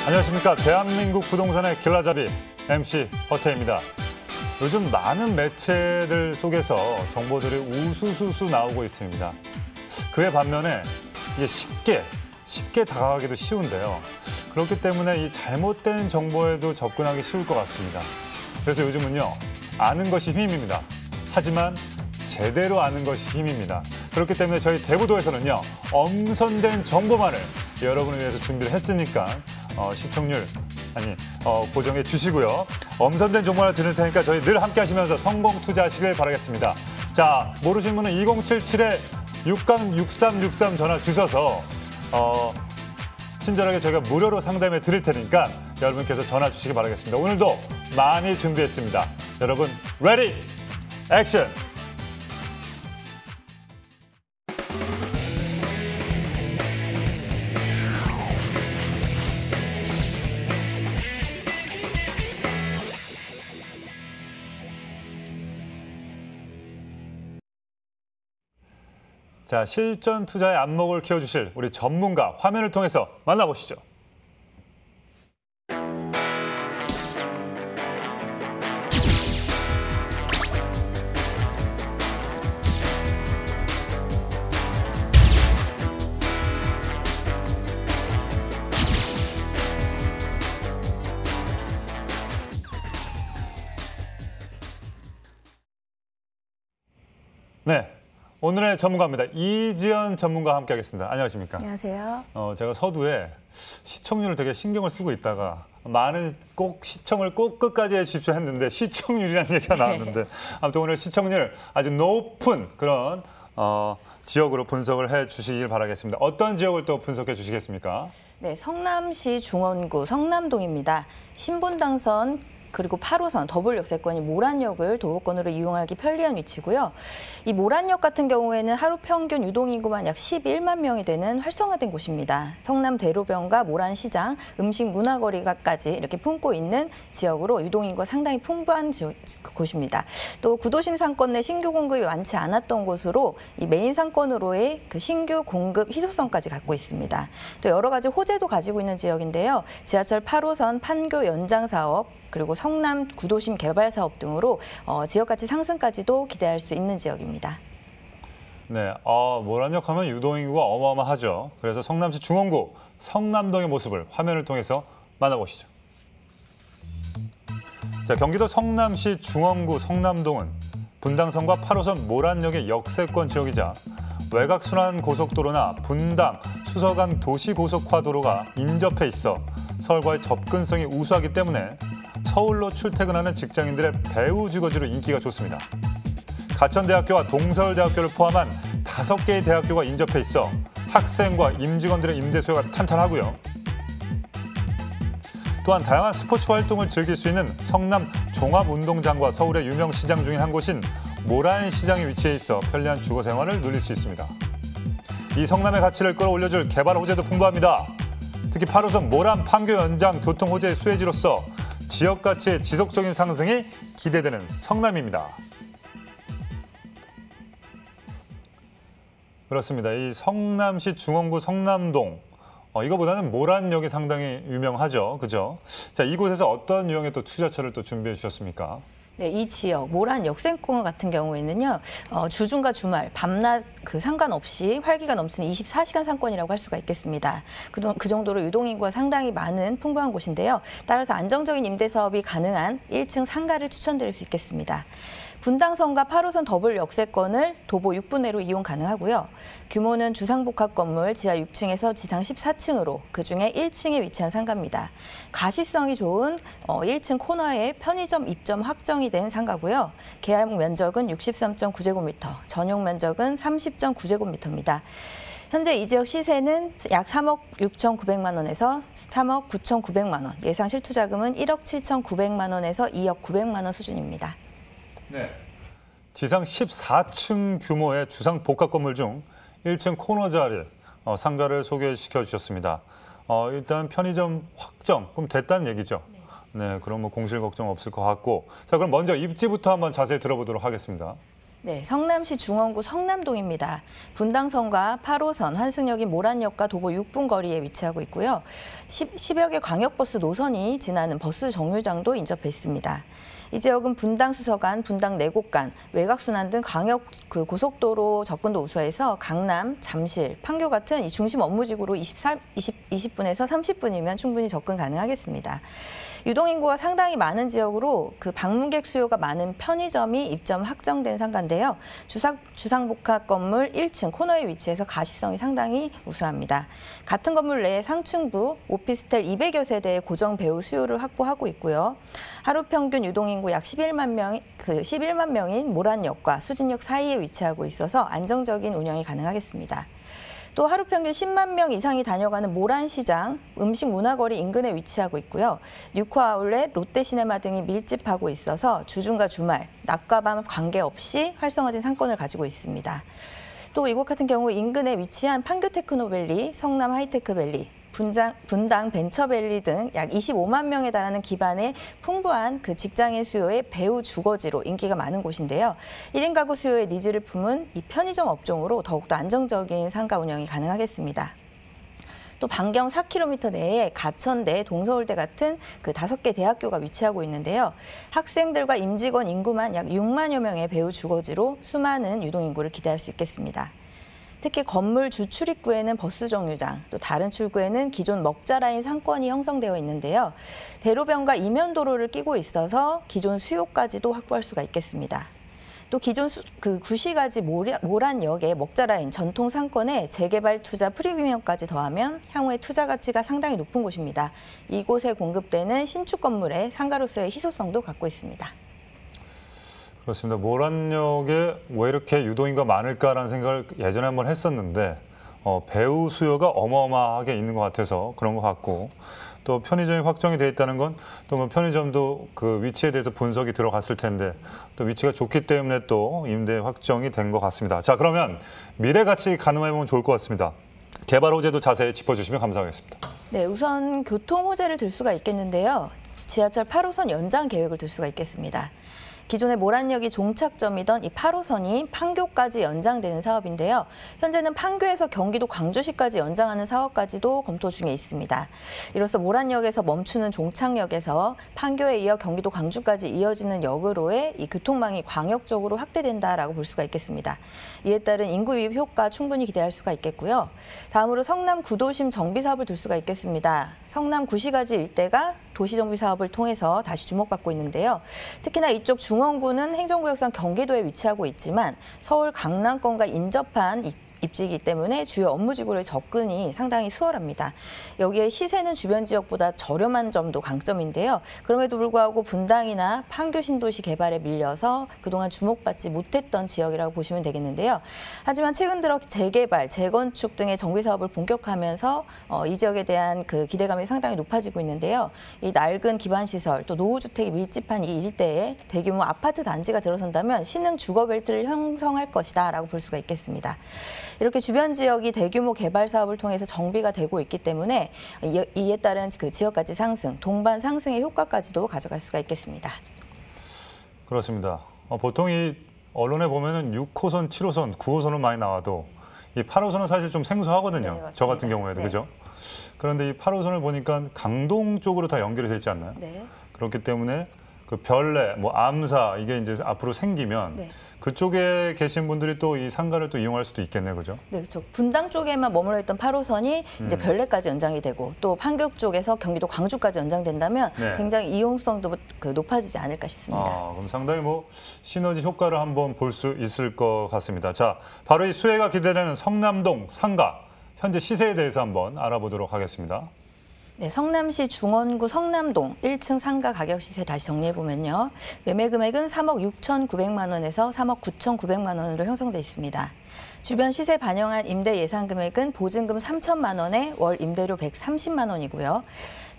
안녕하십니까. 대한민국 부동산의 길라잡이 MC 허태입니다. 요즘 많은 매체들 속에서 정보들이 우수수수 나오고 있습니다. 그에 반면에 이게 쉽게 다가가기도 쉬운데요. 그렇기 때문에 이 잘못된 정보에도 접근하기 쉬울 것 같습니다. 그래서 요즘은요, 아는 것이 힘입니다. 하지만 제대로 아는 것이 힘입니다. 그렇기 때문에 저희 대부도에서는요, 엄선된 정보만을 여러분을 위해서 준비를 했으니까 시청률 고정해 주시고요. 엄선된 정보를 드릴 테니까 저희 늘 함께 하시면서 성공 투자하시길 바라겠습니다. 자, 모르시는 분은 2077-6363 전화 주셔서 친절하게 저희가 무료로 상담해 드릴 테니까 여러분께서 전화 주시기 바라겠습니다. 오늘도 많이 준비했습니다. 여러분, 레디, 액션! 자, 실전 투자의 안목을 키워주실 우리 전문가 화면을 통해서 만나보시죠. 네. 오늘의 전문가입니다. 이지연 전문가와 함께하겠습니다. 안녕하십니까? 안녕하세요. 제가 서두에 시청률을 되게 신경을 쓰고 있다가 많은 꼭 시청을 꼭 끝까지 해주십시오 했는데 시청률이라는 얘기가 나왔는데 아무튼 오늘 시청률 아주 높은 그런 지역으로 분석을 해주시길 바라겠습니다. 어떤 지역을 또 분석해 주시겠습니까? 네, 성남시 중원구 성남동입니다. 신분당선 그리고 8호선 더블 역세권이 모란역을 도보권으로 이용하기 편리한 위치고요. 이 모란역 같은 경우에는 하루 평균 유동인구만 약 11만 명이 되는 활성화된 곳입니다. 성남 대로변과 모란시장, 음식 문화거리가까지 이렇게 품고 있는 지역으로 유동인구가 상당히 풍부한 곳입니다. 또 구도심 상권 내 신규 공급이 많지 않았던 곳으로 이 메인 상권으로의 그 신규 공급 희소성까지 갖고 있습니다. 또 여러 가지 호재도 가지고 있는 지역인데요. 지하철 8호선 판교 연장 사업, 그리고 성남 구도심 개발 사업 등으로 지역 가치 상승까지도 기대할 수 있는 지역입니다. 네, 모란역 하면 유동인구가 어마어마하죠. 그래서 성남시 중원구 성남동의 모습을 화면을 통해서 만나보시죠. 자, 경기도 성남시 중원구 성남동은 분당선과 8호선 모란역의 역세권 지역이자 외곽순환고속도로나 분당, 수서간 도시고속화도로가 인접해 있어 서울과의 접근성이 우수하기 때문에 서울로 출퇴근하는 직장인들의 배후 주거지로 인기가 좋습니다. 가천대학교와 동서울대학교를 포함한 5개의 대학교가 인접해 있어 학생과 임직원들의 임대 수요가 탄탄하고요. 또한 다양한 스포츠 활동을 즐길 수 있는 성남 종합운동장과 서울의 유명 시장 중인 한 곳인 모란시장이 위치해 있어 편리한 주거 생활을 누릴 수 있습니다. 이 성남의 가치를 끌어올려줄 개발 호재도 풍부합니다. 특히 8호선 모란 판교 연장 교통 호재의 수혜지로서 지역 가치의 지속적인 상승이 기대되는 성남입니다. 그렇습니다. 이 성남시 중원구 성남동, 이거보다는 모란역이 상당히 유명하죠. 그죠? 자, 이곳에서 어떤 유형의 또 투자처를 또 준비해 주셨습니까? 네, 이 지역 모란 역세권 같은 경우에는요, 주중과 주말, 밤낮 상관없이 활기가 넘치는 24시간 상권이라고 할 수가 있겠습니다. 그 정도로 유동인구가 상당히 많은 풍부한 곳인데요. 따라서 안정적인 임대 사업이 가능한 1층 상가를 추천드릴 수 있겠습니다. 분당선과 8호선 더블 역세권을 도보 6분 내로 이용 가능하고요. 규모는 주상복합 건물 지하 6층에서 지상 14층으로 그중에 1층에 위치한 상가입니다. 가시성이 좋은 1층 코너에 편의점 입점 확정이 된 상가고요. 계약 면적은 63.9제곱미터, 전용 면적은 30.9제곱미터입니다. 현재 이 지역 시세는 약 3억 6,900만 원에서 3억 9,900만 원, 예상 실투자금은 1억 7,900만 원에서 2억 900만 원 수준입니다. 네. 지상 14층 규모의 주상 복합 건물 중 1층 코너 자리 상가를 소개시켜 주셨습니다. 일단 편의점 확정, 그럼 됐다는 얘기죠? 네, 그럼 뭐 공실 걱정 없을 것 같고. 자, 그럼 먼저 입지부터 한번 자세히 들어보도록 하겠습니다. 네, 성남시 중원구 성남동입니다. 분당선과 8호선, 환승역인 모란역과 도보 6분 거리에 위치하고 있고요. 10여 개 광역버스 노선이 지나는 버스 정류장도 인접해 있습니다. 이 지역은 분당 수서간, 분당 내곡간, 외곽순환 등 광역 고속도로 접근도 우수해서 강남, 잠실, 판교 같은 이 중심 업무지구로 20분에서 30분이면 충분히 접근 가능하겠습니다. 유동인구가 상당히 많은 지역으로 그 방문객 수요가 많은 편의점이 입점 확정된 상가인데요. 주상복합 건물 1층 코너에 위치해서 가시성이 상당히 우수합니다. 같은 건물 내에 상층부, 오피스텔 200여 세대의 고정 배우 수요를 확보하고 있고요. 하루 평균 유동인구 약 11만 명인 모란역과 수진역 사이에 위치하고 있어서 안정적인 운영이 가능하겠습니다. 또 하루 평균 10만 명 이상이 다녀가는 모란시장, 음식 문화거리 인근에 위치하고 있고요. 뉴코 아울렛, 롯데시네마 등이 밀집하고 있어서 주중과 주말, 낮과 밤 관계없이 활성화된 상권을 가지고 있습니다. 또 이곳 같은 경우 인근에 위치한 판교 테크노밸리, 성남 하이테크밸리, 분당 벤처밸리 등 약 25만 명에 달하는 기반의 풍부한 그 직장인 수요의 배후 주거지로 인기가 많은 곳인데요. 1인 가구 수요의 니즈를 품은 이 편의점 업종으로 더욱더 안정적인 상가 운영이 가능하겠습니다. 또 반경 4km 내에 가천대, 동서울대 같은 그 5개 대학교가 위치하고 있는데요. 학생들과 임직원 인구만 약 6만여 명의 배후 주거지로 수많은 유동인구를 기대할 수 있겠습니다. 특히 건물 주 출입구에는 버스 정류장, 또 다른 출구에는 기존 먹자라인 상권이 형성되어 있는데요. 대로변과 이면도로를 끼고 있어서 기존 수요까지도 확보할 수가 있겠습니다. 또 기존 구시가지 모란역의 먹자라인 전통 상권에 재개발 투자 프리미엄까지 더하면 향후의 투자 가치가 상당히 높은 곳입니다. 이곳에 공급되는 신축 건물의 상가로서의 희소성도 갖고 있습니다. 그렇습니다. 모란역에 왜 이렇게 유동인구가 많을까라는 생각을 예전에 한번 했었는데 배우 수요가 어마어마하게 있는 것 같아서 그런 것 같고 또 편의점이 확정이 돼 있다는 건 또 뭐 편의점도 그 위치에 대해서 분석이 들어갔을 텐데 또 위치가 좋기 때문에 또 임대 확정이 된 것 같습니다. 자, 그러면 미래 가치 가늠해 보면 좋을 것 같습니다. 개발 호재도 자세히 짚어주시면 감사하겠습니다. 네, 우선 교통 호재를 들 수가 있겠는데요. 지하철 8호선 연장 계획을 들 수가 있겠습니다. 기존의 모란역이 종착점이던 이 8호선이 판교까지 연장되는 사업인데요. 현재는 판교에서 경기도 광주시까지 연장하는 사업까지도 검토 중에 있습니다. 이로써 모란역에서 멈추는 종착역에서 판교에 이어 경기도 광주까지 이어지는 역으로의 이 교통망이 광역적으로 확대된다라고 볼 수가 있겠습니다. 이에 따른 인구 유입 효과 충분히 기대할 수가 있겠고요. 다음으로 성남 구도심 정비 사업을 둘 수가 있겠습니다. 성남 구시가지 일대가 도시정비 사업을 통해서 다시 주목받고 있는데요. 특히나 이쪽 중원구는 행정구역상 경기도에 위치하고 있지만 서울 강남권과 인접한 입지이기 때문에 주요 업무지구로의 접근이 상당히 수월합니다. 여기에 시세는 주변 지역보다 저렴한 점도 강점인데요. 그럼에도 불구하고 분당이나 판교 신도시 개발에 밀려서 그동안 주목받지 못했던 지역이라고 보시면 되겠는데요. 하지만 최근 들어 재개발, 재건축 등의 정비 사업을 본격화하면서 이 지역에 대한 그 기대감이 상당히 높아지고 있는데요. 이 낡은 기반시설, 또 노후주택이 밀집한 이 일대에 대규모 아파트 단지가 들어선다면 신흥 주거벨트를 형성할 것이다라고 볼 수가 있겠습니다. 이렇게 주변 지역이 대규모 개발 사업을 통해서 정비가 되고 있기 때문에 이에 따른 그 지역가치 상승, 동반 상승의 효과까지도 가져갈 수가 있겠습니다. 그렇습니다. 보통 이 언론에 보면은 6호선, 7호선, 9호선은 많이 나와도 이 8호선은 사실 좀 생소하거든요. 네, 저 같은 경우에도 네. 그죠? 그런데 이 8호선을 보니까 강동 쪽으로 다 연결이 되어 있지 않나요? 네. 그렇기 때문에 그 별내, 뭐 암사 이게 이제 앞으로 생기면 네. 그쪽에 계신 분들이 또 이 상가를 또 이용할 수도 있겠네요, 그죠? 네, 그렇죠. 분당 쪽에만 머물러 있던 8호선이 이제 별내까지 연장이 되고 또 판교 쪽에서 경기도 광주까지 연장된다면 네. 굉장히 이용성도 높아지지 않을까 싶습니다. 그럼 상당히 뭐 시너지 효과를 한번 볼 수 있을 것 같습니다. 자, 바로 이 수혜가 기대되는 성남동 상가 현재 시세에 대해서 한번 알아보도록 하겠습니다. 네, 성남시 중원구 성남동 1층 상가 가격 시세 다시 정리해보면요. 매매 금액은 3억 6,900만 원에서 3억 9,900만 원으로 형성돼 있습니다. 주변 시세 반영한 임대 예상 금액은 보증금 3천만 원에 월 임대료 130만 원이고요.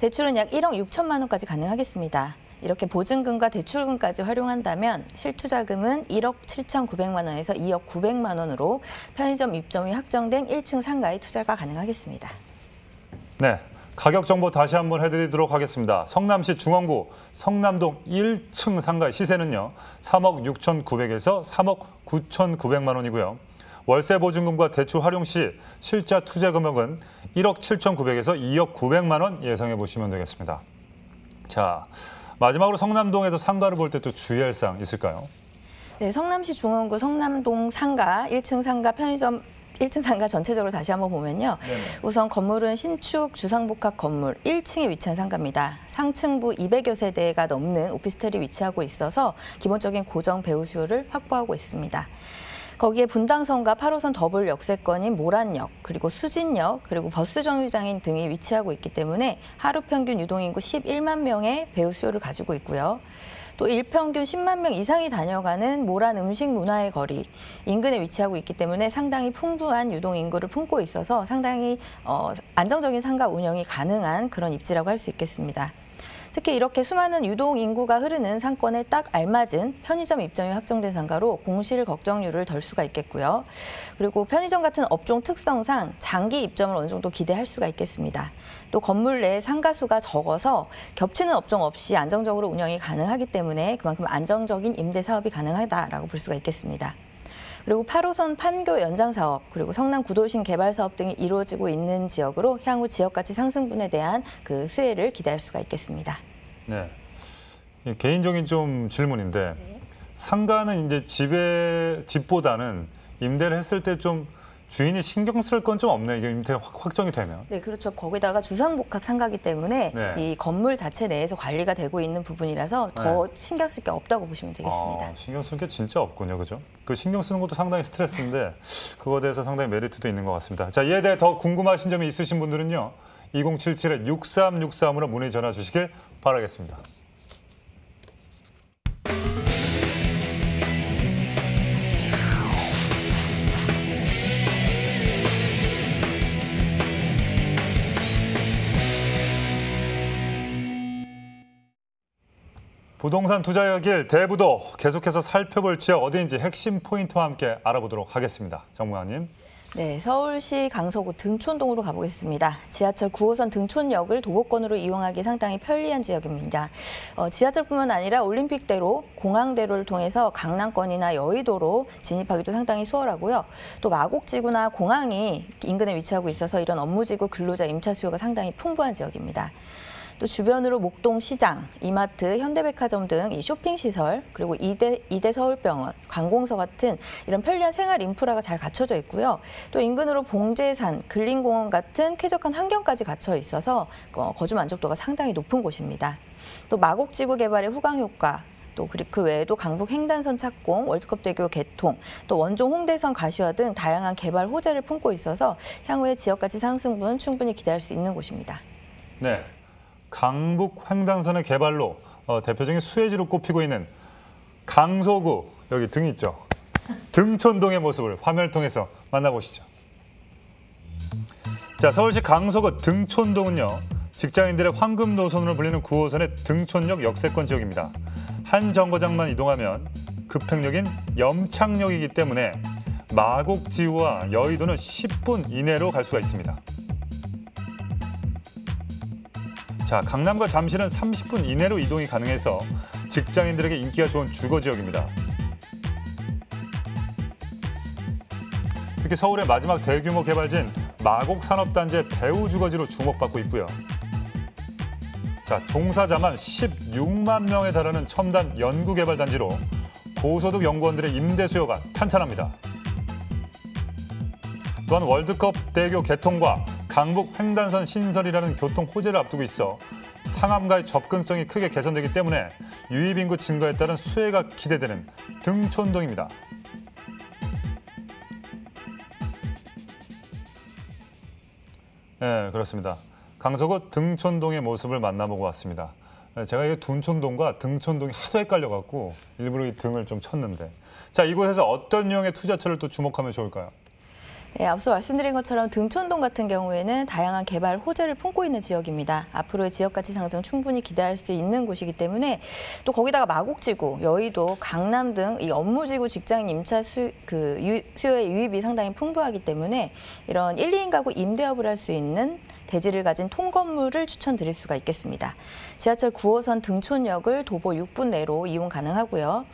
대출은 약 1억 6천만 원까지 가능하겠습니다. 이렇게 보증금과 대출금까지 활용한다면 실투자금은 1억 7,900만 원에서 2억 900만 원으로 편의점 입점이 확정된 1층 상가에 투자가 가능하겠습니다. 네. 가격 정보 다시 한번 해드리도록 하겠습니다. 성남시 중원구 성남동 1층 상가의 시세는요. 3억 6,900에서 3억 9,900만 원이고요. 월세 보증금과 대출 활용 시 실자 투자 금액은 1억 7,900에서 2억 900만 원 예상해 보시면 되겠습니다. 자, 마지막으로 성남동에서 상가를 볼 때 또 주의할 사항 있을까요? 네, 성남시 중원구 성남동 상가 1층 상가 편의점 1층 상가 전체적으로 다시 한번 보면요. 네네. 우선 건물은 신축 주상복합 건물 1층에 위치한 상가입니다. 상층부 200여 세대가 넘는 오피스텔이 위치하고 있어서 기본적인 고정 배우 수요를 확보하고 있습니다. 거기에 분당선과 8호선 더블 역세권인 모란역, 그리고 수진역, 그리고 버스 정류장인 등이 위치하고 있기 때문에 하루 평균 유동인구 11만 명의 배우 수요를 가지고 있고요. 또 일평균 10만 명 이상이 다녀가는 모란 음식 문화의 거리 인근에 위치하고 있기 때문에 상당히 풍부한 유동 인구를 품고 있어서 상당히 안정적인 상가 운영이 가능한 그런 입지라고 할 수 있겠습니다. 특히 이렇게 수많은 유동 인구가 흐르는 상권에 딱 알맞은 편의점 입점이 확정된 상가로 공실 걱정률을 덜 수가 있겠고요. 그리고 편의점 같은 업종 특성상 장기 입점을 어느 정도 기대할 수가 있겠습니다. 또 건물 내 상가 수가 적어서 겹치는 업종 없이 안정적으로 운영이 가능하기 때문에 그만큼 안정적인 임대 사업이 가능하다라고 볼 수가 있겠습니다. 그리고 8호선 판교 연장 사업, 그리고 성남 구도심 개발 사업 등이 이루어지고 있는 지역으로 향후 지역 가치 상승분에 대한 그 수혜를 기대할 수가 있겠습니다. 네. 개인적인 좀 질문인데 상가는 이제 집보다는 임대를 했을 때 좀 주인이 신경 쓸 건 좀 없네요. 이게 임대 확정이 되면. 네, 그렇죠. 거기다가 주상복합 상가기 때문에 네. 이 건물 자체 내에서 관리가 되고 있는 부분이라서 더 신경 쓸 게 없다고 보시면 되겠습니다. 신경 쓸 게 진짜 없군요. 그죠? 그 신경 쓰는 것도 상당히 스트레스인데 그거에 대해서 상당히 메리트도 있는 것 같습니다. 자, 이에 대해 더 궁금하신 점이 있으신 분들은요. 2077-6363으로 문의 전화 주시길 바라겠습니다. 부동산 투자의 길 대부도 계속해서 살펴볼 지역 어디인지 핵심 포인트와 함께 알아보도록 하겠습니다. 정무환님. 네, 서울시 강서구 등촌동으로 가보겠습니다. 지하철 9호선 등촌역을 도보권으로 이용하기 상당히 편리한 지역입니다. 지하철뿐만 아니라 올림픽대로, 공항대로를 통해서 강남권이나 여의도로 진입하기도 상당히 수월하고요. 또 마곡지구나 공항이 인근에 위치하고 있어서 이런 업무지구 근로자 임차 수요가 상당히 풍부한 지역입니다. 또 주변으로 목동시장, 이마트, 현대백화점 등 이 쇼핑시설, 그리고 이대 서울병원, 관공서 같은 이런 편리한 생활 인프라가 잘 갖춰져 있고요. 또 인근으로 봉제산, 근린공원 같은 쾌적한 환경까지 갖춰 있어서 거주 만족도가 상당히 높은 곳입니다. 또 마곡지구 개발의 후광 효과, 또 그 외에도 강북 횡단선 착공, 월드컵대교 개통, 또 원종 홍대선 가시화 등 다양한 개발 호재를 품고 있어서 향후에 지역가치 상승분 충분히 기대할 수 있는 곳입니다. 네. 강북 횡단선의 개발로 대표적인 수혜지로 꼽히고 있는 강서구, 여기 등 있죠. 등촌동의 모습을 화면을 통해서 만나보시죠. 자, 서울시 강서구 등촌동은요. 직장인들의 황금 노선으로 불리는 9호선의 등촌역 역세권 지역입니다. 한 정거장만 이동하면 급행역인 염창역이기 때문에 마곡지구와 여의도는 10분 이내로 갈 수가 있습니다. 자, 강남과 잠실은 30분 이내로 이동이 가능해서 직장인들에게 인기가 좋은 주거 지역입니다. 특히 서울의 마지막 대규모 개발지인 마곡산업단지의 배후 주거지로 주목받고 있고요. 자, 종사자만 16만 명에 달하는 첨단 연구개발단지로 고소득 연구원들의 임대 수요가 탄탄합니다. 또한 월드컵 대교 개통과 강북 횡단선 신설이라는 교통 호재를 앞두고 있어 상암과의 접근성이 크게 개선되기 때문에 유입인구 증가에 따른 수혜가 기대되는 등촌동입니다. 네, 그렇습니다. 강서구 등촌동의 모습을 만나보고 왔습니다. 제가 이 둔촌동과 등촌동이 하도 헷갈려갖고 일부러 이 등을 좀 쳤는데, 자, 이곳에서 어떤 유형의 투자처를 또 주목하면 좋을까요? 네, 앞서 말씀드린 것처럼 등촌동 같은 경우에는 다양한 개발 호재를 품고 있는 지역입니다. 앞으로의 지역 가치 상승 충분히 기대할 수 있는 곳이기 때문에 또 거기다가 마곡지구, 여의도, 강남 등 이 업무지구 직장인 임차 수요의 유입이 상당히 풍부하기 때문에 이런 1, 2인 가구 임대업을 할 수 있는 대지를 가진 통건물을 추천드릴 수가 있겠습니다. 지하철 9호선 등촌역을 도보 6분 내로 이용 가능하고요.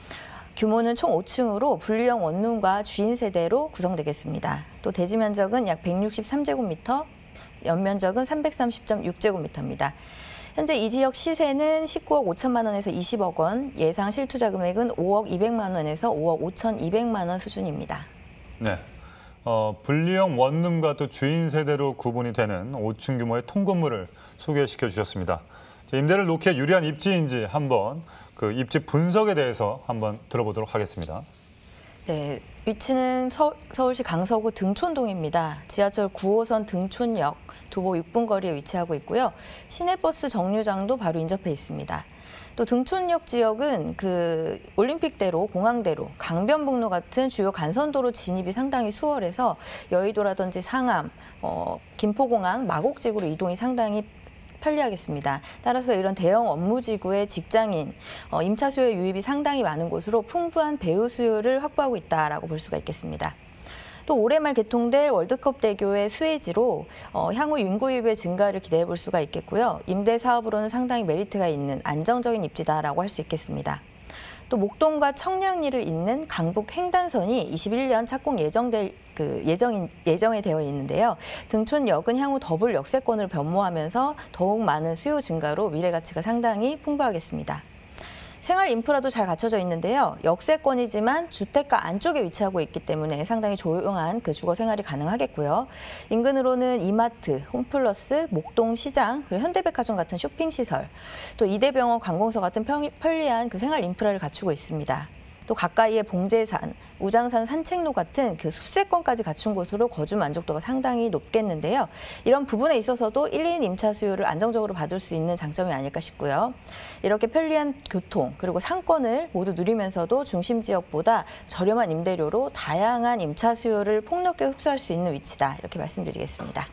규모는 총 5층으로 분리형 원룸과 주인 세대로 구성되겠습니다. 또 대지 면적은 약 163제곱미터, 연면적은 330.6제곱미터입니다. 현재 이 지역 시세는 19억 5천만 원에서 20억 원, 예상 실투자 금액은 5억 200만 원에서 5억 5,200만 원 수준입니다. 네. 분리형 원룸과 또 주인 세대로 구분이 되는 5층 규모의 통건물을 소개시켜 주셨습니다. 임대를 놓기에 유리한 입지인지 한번 그 입지 분석에 대해서 한번 들어보도록 하겠습니다. 네, 위치는 서울시 강서구 등촌동입니다. 지하철 9호선 등촌역 도보 6분 거리에 위치하고 있고요. 시내버스 정류장도 바로 인접해 있습니다. 또 등촌역 지역은 그 올림픽대로, 공항대로, 강변북로 같은 주요 간선도로 진입이 상당히 수월해서 여의도라든지 상암, 김포공항, 마곡지구로 이동이 상당히 편리하겠습니다. 따라서 이런 대형 업무지구의 직장인, 임차 수요 유입이 상당히 많은 곳으로 풍부한 배우 수요를 확보하고 있다라고 볼 수가 있겠습니다. 또 올해 말 개통될 월드컵 대교의 수혜지로 향후 인구 유입의 증가를 기대해 볼 수가 있겠고요. 임대 사업으로는 상당히 메리트가 있는 안정적인 입지다라고 할 수 있겠습니다. 또 목동과 청량리를 잇는 강북 횡단선이 21년 착공 예정에 되어 있는데요. 등촌역은 향후 더블 역세권을 변모하면서 더욱 많은 수요 증가로 미래 가치가 상당히 풍부하겠습니다. 생활 인프라도 잘 갖춰져 있는데요. 역세권이지만 주택가 안쪽에 위치하고 있기 때문에 상당히 조용한 그 주거 생활이 가능하겠고요. 인근으로는 이마트, 홈플러스, 목동시장, 그리고 현대백화점 같은 쇼핑시설, 또 이대병원, 관공서 같은 편리한 그 생활 인프라를 갖추고 있습니다. 또 가까이에 봉제산, 우장산 산책로 같은 그 숲세권까지 갖춘 곳으로 거주 만족도가 상당히 높겠는데요. 이런 부분에 있어서도 1인 임차 수요를 안정적으로 받을 수 있는 장점이 아닐까 싶고요. 이렇게 편리한 교통 그리고 상권을 모두 누리면서도 중심 지역보다 저렴한 임대료로 다양한 임차 수요를 폭넓게 흡수할 수 있는 위치다. 이렇게 말씀드리겠습니다.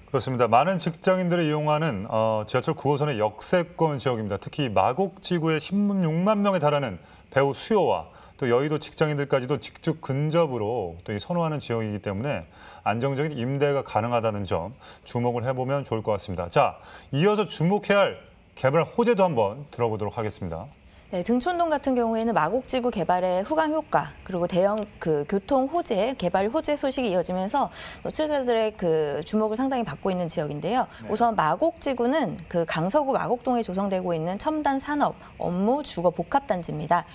그렇습니다. 많은 직장인들이 이용하는 지하철 9호선의 역세권 지역입니다. 특히 마곡지구에 16만 명에 달하는 배우 수요와 또 여의도 직장인들까지도 직접 근접으로 또 선호하는 지역이기 때문에 안정적인 임대가 가능하다는 점 주목을 해보면 좋을 것 같습니다. 자, 이어서 주목해야 할 개발 호재도 한번 들어보도록 하겠습니다. 네, 등촌동 같은 경우에는 마곡지구 개발의 후광 효과 그리고 대형 그 교통 호재, 개발 호재 소식이 이어지면서 투자자들의 그 주목을 상당히 받고 있는 지역인데요. 네. 우선 마곡지구는 그 강서구 마곡동에 조성되고 있는 첨단 산업, 업무, 주거 복합단지입니다.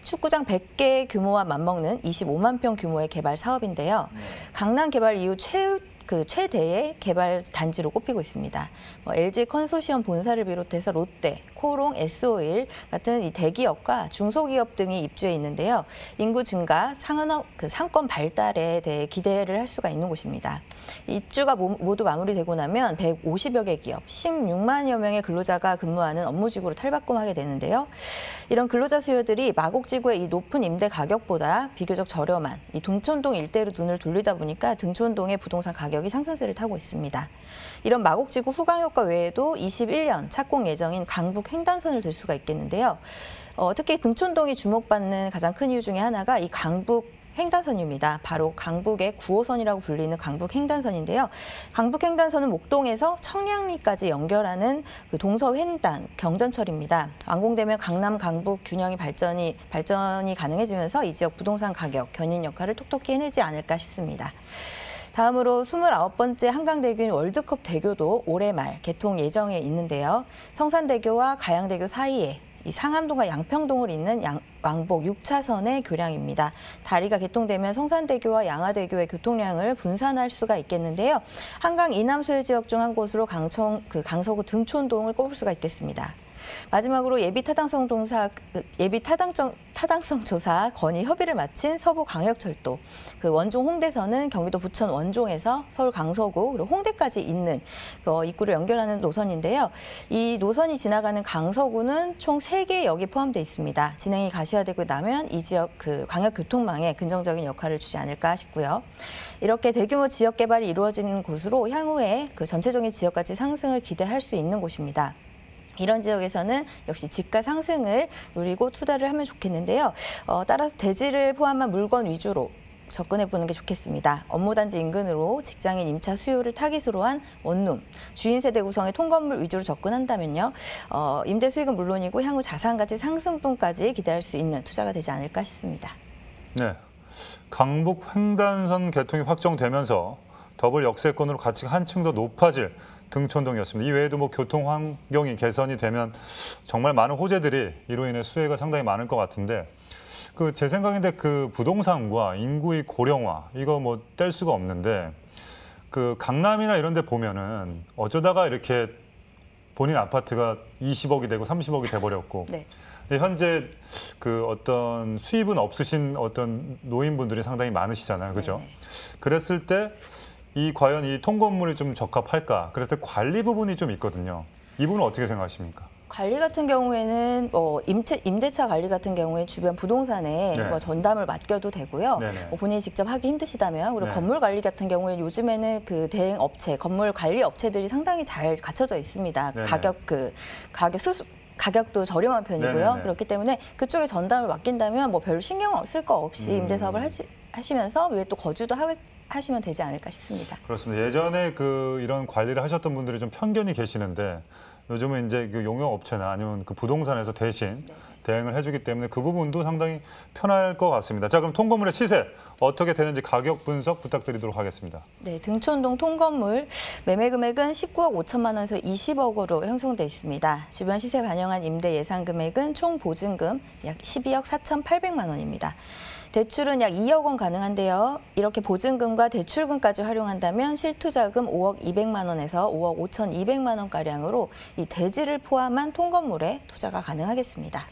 축구장 100개 규모와 맞먹는 25만 평 규모의 개발 사업인데요. 강남 개발 이후 최대의 개발 단지로 꼽히고 있습니다. LG 컨소시엄 본사를 비롯해서 롯데, 코롱, S-오일 같은 이 대기업과 중소기업 등이 입주해 있는데요. 인구 증가, 상권 발달에 대해 기대를 할 수가 있는 곳입니다. 입주가 모두 마무리되고 나면 150여 개 기업, 16만여 명의 근로자가 근무하는 업무지구로 탈바꿈하게 되는데요. 이런 근로자 수요들이 마곡지구의 이 높은 임대 가격보다 비교적 저렴한 이 등촌동 일대로 눈을 돌리다 보니까 등촌동의 부동산 가격이 상승세를 타고 있습니다. 이런 마곡지구 후광 효과 외에도 21년 착공 예정인 강북 횡단선을 들 수가 있겠는데요. 특히 등촌동이 주목받는 가장 큰 이유 중에 하나가 이 강북 횡단선입니다. 바로 강북의 9호선이라고 불리는 강북 횡단선인데요. 강북 횡단선은 목동에서 청량리까지 연결하는 그 동서 횡단 경전철입니다. 완공되면 강남 강북 균형이 발전이 가능해지면서 이 지역 부동산 가격 견인 역할을 톡톡히 해내지 않을까 싶습니다. 다음으로 29번째 한강대교인 월드컵 대교도 올해 말 개통 예정에 있는데요. 성산대교와 가양대교 사이에 이 상암동과 양평동을 잇는 왕복 6차선의 교량입니다. 다리가 개통되면 성산대교와 양화대교의 교통량을 분산할 수가 있겠는데요. 한강 이남 소외 지역 중 한 곳으로 강서구 등촌동을 꼽을 수가 있겠습니다. 마지막으로 예비 타당성 조사 건의 협의를 마친 서부광역철도 원종 홍대선은 경기도 부천 원종에서 서울 강서구 그리고 홍대까지 있는 입구를 연결하는 노선인데요. 이 노선이 지나가는 강서구는 총 3개의 역이 포함되어 있습니다. 진행이 가시화되고 나면 이 지역 광역 교통망에 긍정적인 역할을 주지 않을까 싶고요. 이렇게 대규모 지역 개발이 이루어지는 곳으로 향후에 전체적인 지역 가치 상승을 기대할 수 있는 곳입니다. 이런 지역에서는 역시 집가 상승을 노리고 투자를 하면 좋겠는데요. 따라서 대지를 포함한 물건 위주로 접근해 보는 게 좋겠습니다. 업무단지 인근으로 직장인 임차 수요를 타깃으로 한 원룸, 주인 세대 구성의 통건물 위주로 접근한다면요. 임대 수익은 물론이고 향후 자산 가치 상승분까지 기대할 수 있는 투자가 되지 않을까 싶습니다. 네, 강북 횡단선 개통이 확정되면서 더블 역세권으로 가치가 한층 더 높아질 등촌동이었습니다. 이 외에도 뭐 교통 환경이 개선이 되면 정말 많은 호재들이 이로 인해 수혜가 상당히 많을 것 같은데 제 생각인데 그 부동산과 인구의 고령화 이거 뭐 뗄 수가 없는데 강남이나 이런 데 보면은 어쩌다가 이렇게 본인 아파트가 20억이 되고 30억이 돼버렸고 네. 현재 어떤 수입은 없으신 어떤 노인분들이 상당히 많으시잖아요. 그죠? 네네. 그랬을 때 과연 이 통건물이 좀 적합할까? 그랬을 때 관리 부분이 좀 있거든요. 이 부분은 어떻게 생각하십니까? 관리 같은 경우에는 임대차 관리 같은 경우에 주변 부동산에 네. 전담을 맡겨도 되고요. 네네. 본인이 직접 하기 힘드시다면 그리고 네. 건물 관리 같은 경우에 요즘에는 대행 업체, 건물 관리 업체들이 상당히 잘 갖춰져 있습니다. 네네. 가격도 저렴한 편이고요. 네네네. 그렇기 때문에 그쪽에 전담을 맡긴다면 별 신경 쓸 거 없이 임대 사업을 하시면서 위에 또 거주도 하시면 되지 않을까 싶습니다. 그렇습니다. 예전에 이런 관리를 하셨던 분들이 좀 편견이 계시는데 요즘은 이제 용역업체나 아니면 부동산에서 대신 대행을 해주기 때문에 그 부분도 상당히 편할 것 같습니다. 자, 그럼 통건물의 시세 어떻게 되는지 가격 분석 부탁드리도록 하겠습니다. 네, 등촌동 통건물 매매 금액은 19억 5천만 원에서 20억으로 형성돼 있습니다. 주변 시세 반영한 임대 예상 금액은 총 보증금 약 12억 4,800만 원입니다. 대출은 약 2억 원 가능한데요. 이렇게 보증금과 대출금까지 활용한다면 실투자금 5억 200만 원에서 5억 5,200만 원가량으로 이 대지를 포함한 통건물에 투자가 가능하겠습니다.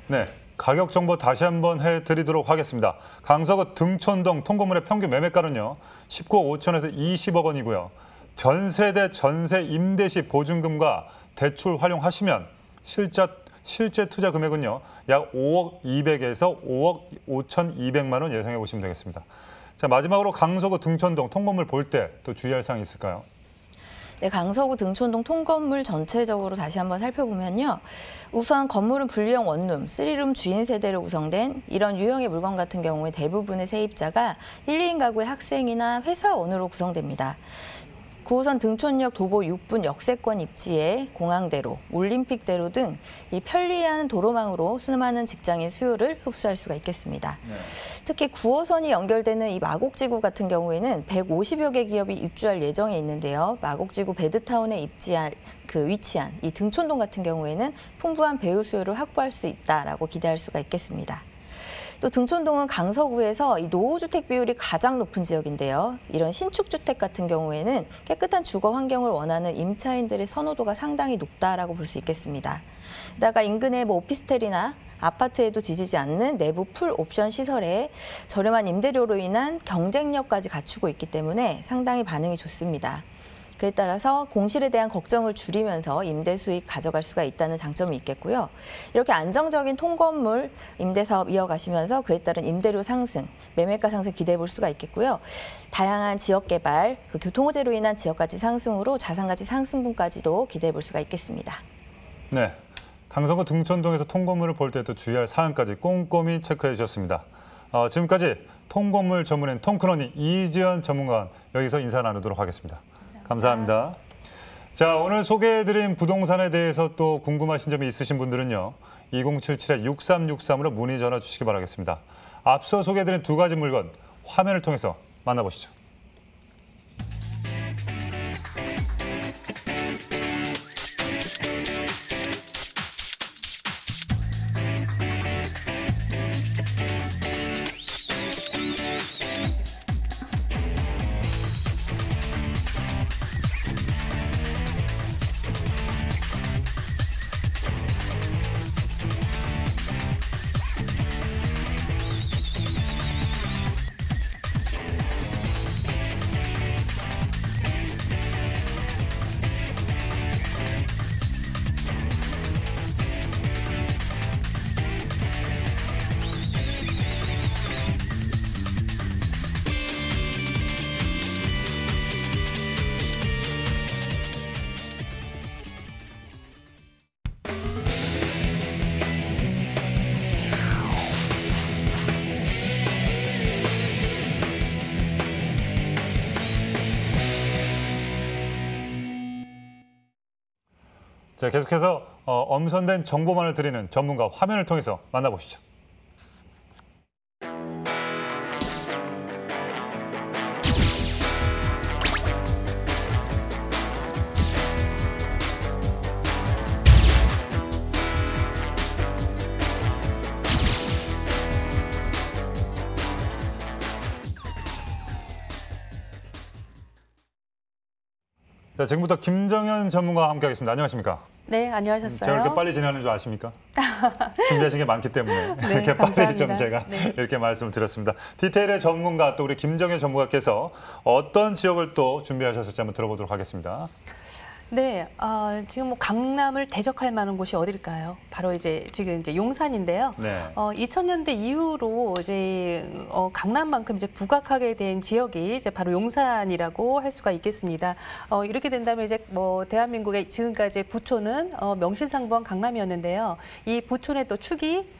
네, 가격 정보 다시 한번 해드리도록 하겠습니다. 강서구 등촌동 통건물의 평균 매매가는요. 19억 5천에서 20억 원이고요. 전세대 전세 임대 시 보증금과 대출 활용하시면 실제 투자 금액은요. 약 5억 200에서 5억 5,200만 원 예상해 보시면 되겠습니다. 자, 마지막으로 강서구 등촌동 통건물 볼 때 또 주의할 사항이 있을까요? 네, 강서구 등촌동 통건물 전체적으로 다시 한번 살펴보면요. 우선 건물은 분리형 원룸, 3룸 주인 세대로 구성된 이런 유형의 물건 같은 경우에 대부분의 세입자가 1, 2인 가구의 학생이나 회사원으로 구성됩니다. 9호선 등촌역 도보 6분 역세권 입지에 공항대로, 올림픽대로 등 이 편리한 도로망으로 수많은 직장인 수요를 흡수할 수가 있겠습니다. 네. 특히 9호선이 연결되는 이 마곡지구 같은 경우에는 150여 개 기업이 입주할 예정에 있는데요. 마곡지구 베드타운에 위치한 이 등촌동 같은 경우에는 풍부한 배우 수요를 확보할 수 있다라고 기대할 수가 있겠습니다. 또 등촌동은 강서구에서 이 노후주택 비율이 가장 높은 지역인데요. 이런 신축주택 같은 경우에는 깨끗한 주거 환경을 원하는 임차인들의 선호도가 상당히 높다라고 볼 수 있겠습니다. 게다가 인근의 오피스텔이나 아파트에도 뒤지지 않는 내부 풀 옵션 시설에 저렴한 임대료로 인한 경쟁력까지 갖추고 있기 때문에 상당히 반응이 좋습니다. 그에 따라서 공실에 대한 걱정을 줄이면서 임대 수익 가져갈 수가 있다는 장점이 있겠고요. 이렇게 안정적인 통건물 임대 사업 이어가시면서 그에 따른 임대료 상승, 매매가 상승 기대해 볼 수가 있겠고요. 다양한 지역 개발, 교통 호재로 인한 지역가치 상승으로 자산가치 상승분까지도 기대해 볼 수가 있겠습니다. 네, 강서구 등촌동에서 통건물을 볼 때 또 주의할 사항까지 꼼꼼히 체크해 주셨습니다. 지금까지 통건물 전문인 통크로니 이지연 전문가 여기서 인사 나누도록 하겠습니다. 감사합니다. 자, 오늘 소개해드린 부동산에 대해서 또 궁금하신 점이 있으신 분들은요. 2077-6363으로 문의 전화 주시기 바라겠습니다. 앞서 소개해드린 두 가지 물건 화면을 통해서 만나보시죠. 자, 계속해서 엄선된 정보만을 드리는 전문가 화면을 통해서 만나보시죠. 자, 지금부터 김정현 전문가와 함께하겠습니다. 안녕하십니까? 네, 안녕하셨어요. 제가 이렇게 빨리 진행하는 줄 아십니까? 준비하신 게 많기 때문에 네, 이렇게 빨리 좀 감사합니다. 제가 네. 이렇게 말씀을 드렸습니다. 디테일의 전문가 또 우리 김정현 전문가께서 어떤 지역을 또 준비하셨을지 한번 들어보도록 하겠습니다. 네, 지금 뭐 강남을 대적할 만한 곳이 어딜까요? 바로 지금 이제 용산인데요. 네. 2000년대 이후로 이제 강남만큼 이제 부각하게 된 지역이 이제 바로 용산이라고 할 수가 있겠습니다. 이렇게 된다면 이제 뭐 대한민국의 지금까지 부촌은 명실상부한 강남이었는데요. 이 부촌의 또 축이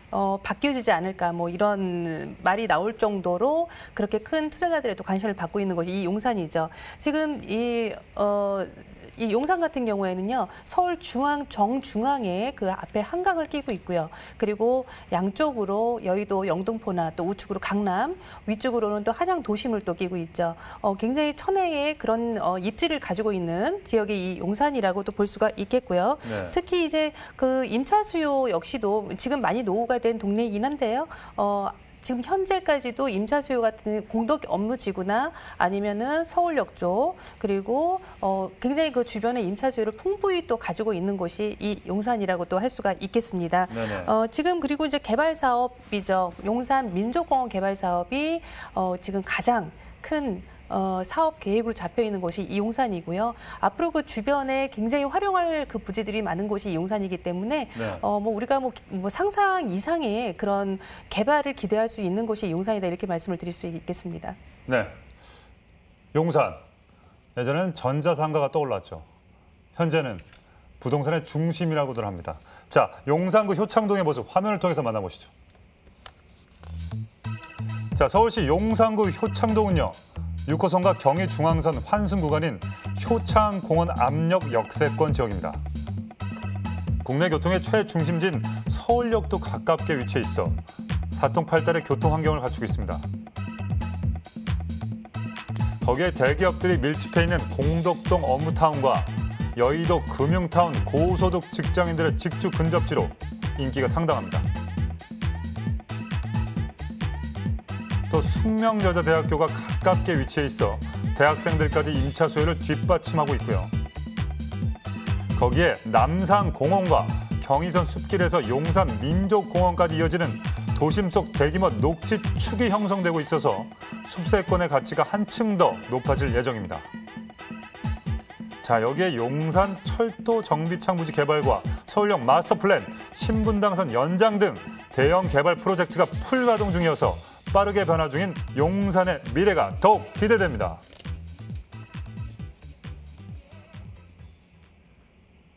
바뀌어지지 않을까 뭐 이런 말이 나올 정도로 그렇게 큰 투자자들의 또 관심을 받고 있는 것이 이 용산이죠. 지금 이 용산 같은 경우에는요, 서울 중앙 정중앙에 그 앞에 한강을 끼고 있고요. 그리고 양쪽으로 여의도 영등포나 또 우측으로 강남, 위쪽으로는 또 한양 도심을 또 끼고 있죠. 굉장히 천혜의 그런 입지를 가지고 있는 지역이 이 용산이라고 또 볼 수가 있겠고요. 네. 특히 이제 그 임차 수요 역시도 지금 많이 노후가 된 동네이긴 한데요. 지금 현재까지도 임차 수요 같은 공덕 업무지구나 아니면은 서울역 쪽 그리고 굉장히 그 주변에 임차 수요를 풍부히 또 가지고 있는 곳이 이 용산이라고 또 할 수가 있겠습니다. 네네. 지금 그리고 이제 개발 사업이죠. 용산 민족공원 개발 사업이 지금 가장 큰 사업 계획으로 잡혀 있는 곳이 이 용산이고요. 앞으로 그 주변에 굉장히 활용할 그 부지들이 많은 곳이 이 용산이기 때문에 네. 뭐 우리가 뭐 상상 이상의 그런 개발을 기대할 수 있는 곳이 용산이다 이렇게 말씀을 드릴 수 있겠습니다. 네. 용산. 예전에는 전자상가가 떠올랐죠. 현재는 부동산의 중심이라고들 합니다. 자, 용산구 효창동의 모습 화면을 통해서 만나보시죠. 자, 서울시 용산구 효창동은요. 6호선과 경의중앙선 환승 구간인 효창공원 압력 역세권 지역입니다. 국내 교통의 최중심지인 서울역도 가깝게 위치해 있어 사통팔달의 교통 환경을 갖추고 있습니다. 거기에 대기업들이 밀집해 있는 공덕동 업무타운과 여의도 금융타운 고소득 직장인들의 직주 근접지로 인기가 상당합니다. 또 숙명여자대학교가 가깝게 위치해 있어 대학생들까지 임차 수요를 뒷받침하고 있고요. 거기에 남산공원과 경의선 숲길에서 용산 민족공원까지 이어지는 도심 속 대규모 녹지축이 형성되고 있어서 숲세권의 가치가 한층 더 높아질 예정입니다. 자, 여기에 용산 철도 정비창 부지 개발과 서울역 마스터 플랜, 신분당선 연장 등 대형 개발 프로젝트가 풀가동 중이어서 빠르게 변화 중인 용산의 미래가 더욱 기대됩니다.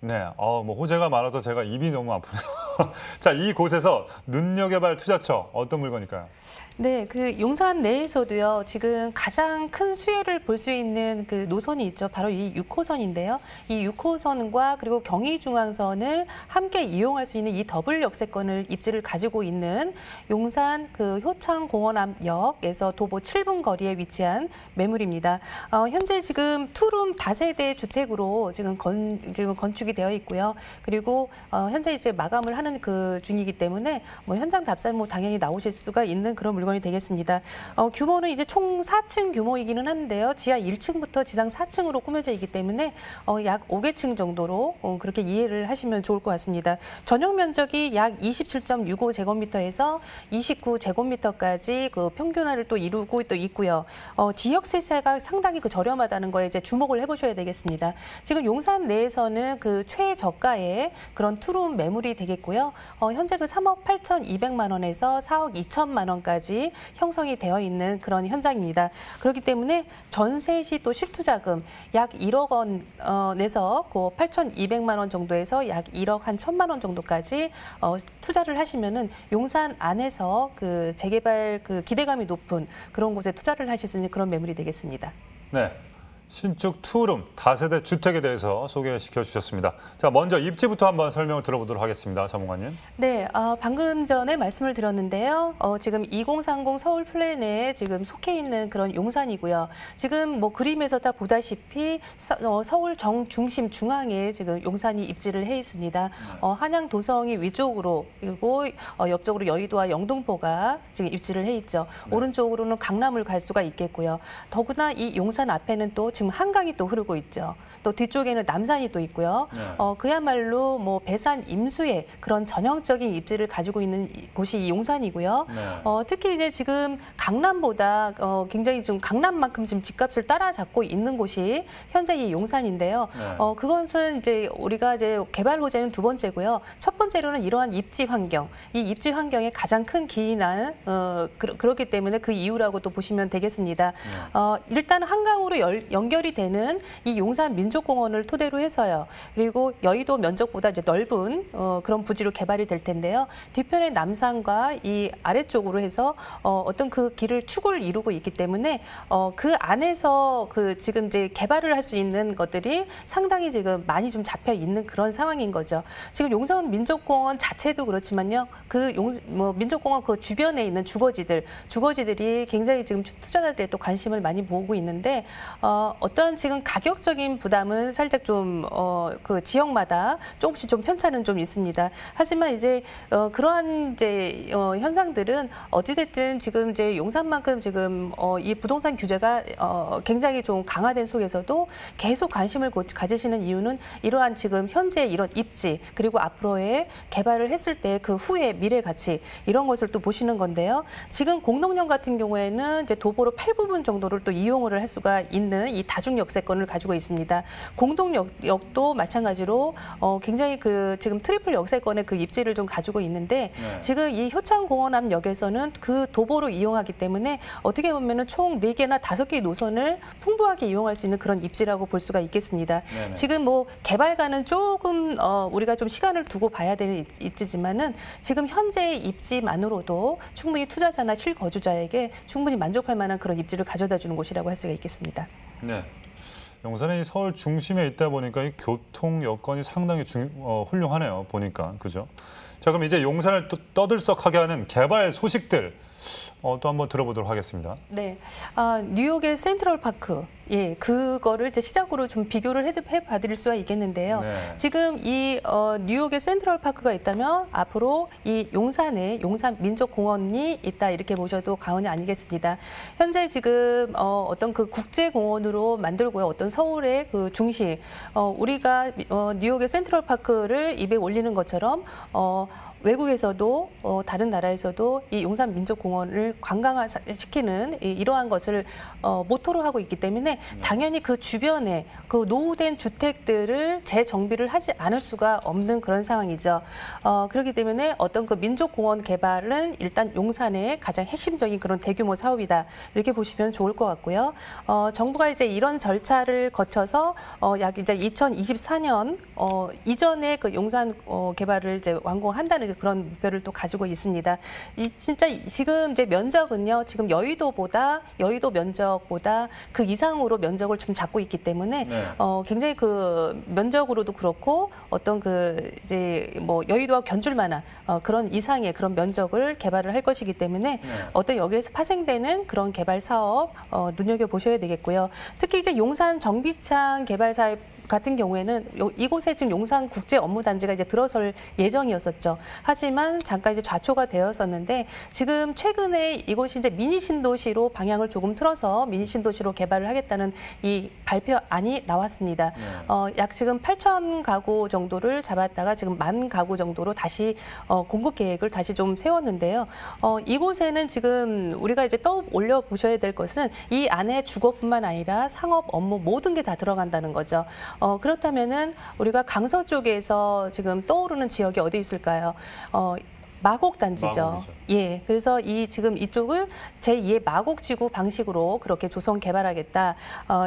네, 뭐 호재가 많아서 제가 입이 너무 아프네요. 자, 이곳에서 눈여겨볼 투자처 어떤 물건일까요? 네, 그 용산 내에서도요, 지금 가장 큰 수혜를 볼 수 있는 그 노선이 있죠. 바로 이 6호선인데요. 이 6호선과 그리고 경의중앙선을 함께 이용할 수 있는 이 더블 역세권을 입지를 가지고 있는 용산 그 효창공원역에서 도보 7분 거리에 위치한 매물입니다. 현재 지금 투룸 다세대 주택으로 지금 건축이 되어 있고요. 그리고 현재 이제 마감을 하는 그 중이기 때문에 뭐 현장 답사는 뭐 당연히 나오실 수가 있는 그런 물건이 되겠습니다. 규모는 이제 총 4층 규모이기는 한데요. 지하 1층부터 지상 4층으로 꾸며져 있기 때문에 약 5개층 정도로 그렇게 이해를 하시면 좋을 것 같습니다. 전용 면적이 약 27.65제곱미터에서 29제곱미터까지 그 평균화를 또 이루고 또 있고요. 지역 세세가 상당히 그 저렴하다는 거에 이제 주목을 해보셔야 되겠습니다. 지금 용산 내에서는 그 최저가의 그런 투룸 매물이 되겠고요. 현재 그 3억 8,200만 원에서 4억 2천만 원까지 형성이 되어 있는 그런 현장입니다. 그렇기 때문에 전세 시 또 실투자금 약 1억 원에서 그 8,200만 원 정도에서 약 1억 한 1천만 원 정도까지 투자를 하시면은 용산 안에서 그 재개발 그 기대감이 높은 그런 곳에 투자를 하실 수 있는 그런 매물이 되겠습니다. 네, 신축 투룸 다세대 주택에 대해서 소개시켜 주셨습니다. 자, 먼저 입지부터 한번 설명을 들어보도록 하겠습니다. 전문가님. 네, 방금 전에 말씀을 드렸는데요. 지금 2030 서울 플랜에 지금 속해 있는 그런 용산이고요. 지금 뭐 그림에서 다 보다시피 서울 정중심 중앙에 지금 용산이 입지를 해 있습니다. 한양 도성이 위쪽으로 그리고 옆쪽으로 여의도와 영등포가 지금 입지를 해 있죠. 네. 오른쪽으로는 강남을 갈 수가 있겠고요. 더구나 이 용산 앞에는 또 지금 한강이 또 흐르고 있죠. 또 뒤쪽에는 남산이 또 있고요. 네. 그야말로 뭐 배산 임수의 그런 전형적인 입지를 가지고 있는 곳이 이 용산이고요. 네. 특히 이제 지금 강남보다 굉장히 좀 강남만큼 지금 집값을 따라잡고 있는 곳이 현재 이 용산인데요. 네. 그것은 이제 우리가 이제 개발 호재는 두 번째고요. 첫 번째로는 이러한 입지 환경, 이 입지 환경에 가장 큰 기인한 그렇기 때문에 그 이유라고 또 보시면 되겠습니다. 일단 한강으로 연결이 되는 이 용산 민족공원을 토대로 해서요. 그리고 여의도 면적보다 이제 넓은 그런 부지로 개발이 될 텐데요. 뒤편의 남산과 이 아래쪽으로 해서 어떤 그 길을 축을 이루고 있기 때문에 그 안에서 그 지금 이제 개발을 할 수 있는 것들이 상당히 지금 많이 좀 잡혀 있는 그런 상황인 거죠. 지금 용산 민족공원 자체도 그렇지만요. 민족공원 그 주변에 있는 주거지들이 굉장히 지금 투자자들의 또 관심을 많이 보고 있는데 어떤 지금 가격적인 부담은 살짝 좀 그 지역마다 조금씩 좀 편차는 좀 있습니다. 하지만 이제 그러한 이제 현상들은 어찌됐든 지금 이제 용산만큼 지금 이 부동산 규제가 굉장히 좀 강화된 속에서도 계속 관심을 가지시는 이유는 이러한 지금 현재 이런 입지 그리고 앞으로의 개발을 했을 때 그 후에 미래 가치 이런 것을 또 보시는 건데요. 지금 공동역 같은 경우에는 이제 도보로 8부분 정도를 또 이용을 할 수가 있는 이 다중 역세권을 가지고 있습니다. 공동역도 마찬가지로 굉장히 그 지금 트리플 역세권의 그 입지를 좀 가지고 있는데 네. 지금 이 효창공원 앞 역에서는 그 도보로 이용하기 때문에 어떻게 보면은 총 4개나 5개의 노선을 풍부하게 이용할 수 있는 그런 입지라고 볼 수가 있겠습니다. 네네. 지금 뭐 개발과는 조금 우리가 좀 시간을 두고 봐야 되는 입지지만은 지금 현재의 입지만으로도 충분히 투자자나 실거주자에게 충분히 만족할 만한 그런 입지를 가져다 주는 곳이라고 할 수가 있겠습니다. 네. 용산이 서울 중심에 있다 보니까 이 교통 여건이 상당히 훌륭하네요. 보니까 그죠? 자, 그럼 이제 용산을 떠들썩하게 하는 개발 소식들 또 한번 들어보도록 하겠습니다. 네, 뉴욕의 센트럴파크, 예, 그거를 이제 시작으로 좀 비교를 해봐드릴 수가 있겠는데요. 네. 지금 이 뉴욕의 센트럴파크가 있다면 앞으로 이 용산에 용산 민족공원이 있다 이렇게 보셔도 과언이 아니겠습니다. 현재 지금 어떤 그 국제공원으로 만들고요, 어떤 서울의 그 중심, 우리가 뉴욕의 센트럴파크를 입에 올리는 것처럼. 외국에서도 다른 나라에서도 이 용산 민족공원을 관광화시키는 이러한 것을 모토로 하고 있기 때문에 당연히 그 주변에 그 노후된 주택들을 재정비를 하지 않을 수가 없는 그런 상황이죠. 그렇기 때문에 어떤 그 민족공원 개발은 일단 용산의 가장 핵심적인 그런 대규모 사업이다 이렇게 보시면 좋을 것 같고요. 정부가 이제 이런 절차를 거쳐서 약 이제 2024년 이전에 그 용산 개발을 이제 완공한다는 그런 목표를 또 가지고 있습니다. 진짜 지금 이제 면적은요, 지금 여의도 면적보다 그 이상으로 면적을 좀 잡고 있기 때문에 네. 굉장히 그 면적으로도 그렇고 어떤 그 이제 뭐 여의도와 견줄 만한 그런 이상의 그런 면적을 개발을 할 것이기 때문에 네. 어떤 여기에서 파생되는 그런 개발 사업 눈여겨 보셔야 되겠고요. 특히 이제 용산 정비창 개발 사업 같은 경우에는 이곳에 지금 용산 국제 업무 단지가 이제 들어설 예정이었었죠. 하지만 잠깐 이제 좌초가 되었었는데 지금 최근에 이곳이 이제 미니 신도시로 방향을 조금 틀어서 미니 신도시로 개발을 하겠다는 이 발표안이 나왔습니다. 네. 약 지금 8천 가구 정도를 잡았다가 지금 10,000 가구 정도로 다시 공급 계획을 다시 좀 세웠는데요. 이곳에는 지금 우리가 이제 떠올려 보셔야 될 것은 이 안에 주거뿐만 아니라 상업 업무 모든 게 다 들어간다는 거죠. 그렇다면은 우리가 강서 쪽에서 지금 떠오르는 지역이 어디 있을까요? 마곡 단지죠. 마곡이죠. 예, 그래서 지금 이쪽을 제2의 마곡지구 방식으로 그렇게 조성 개발하겠다.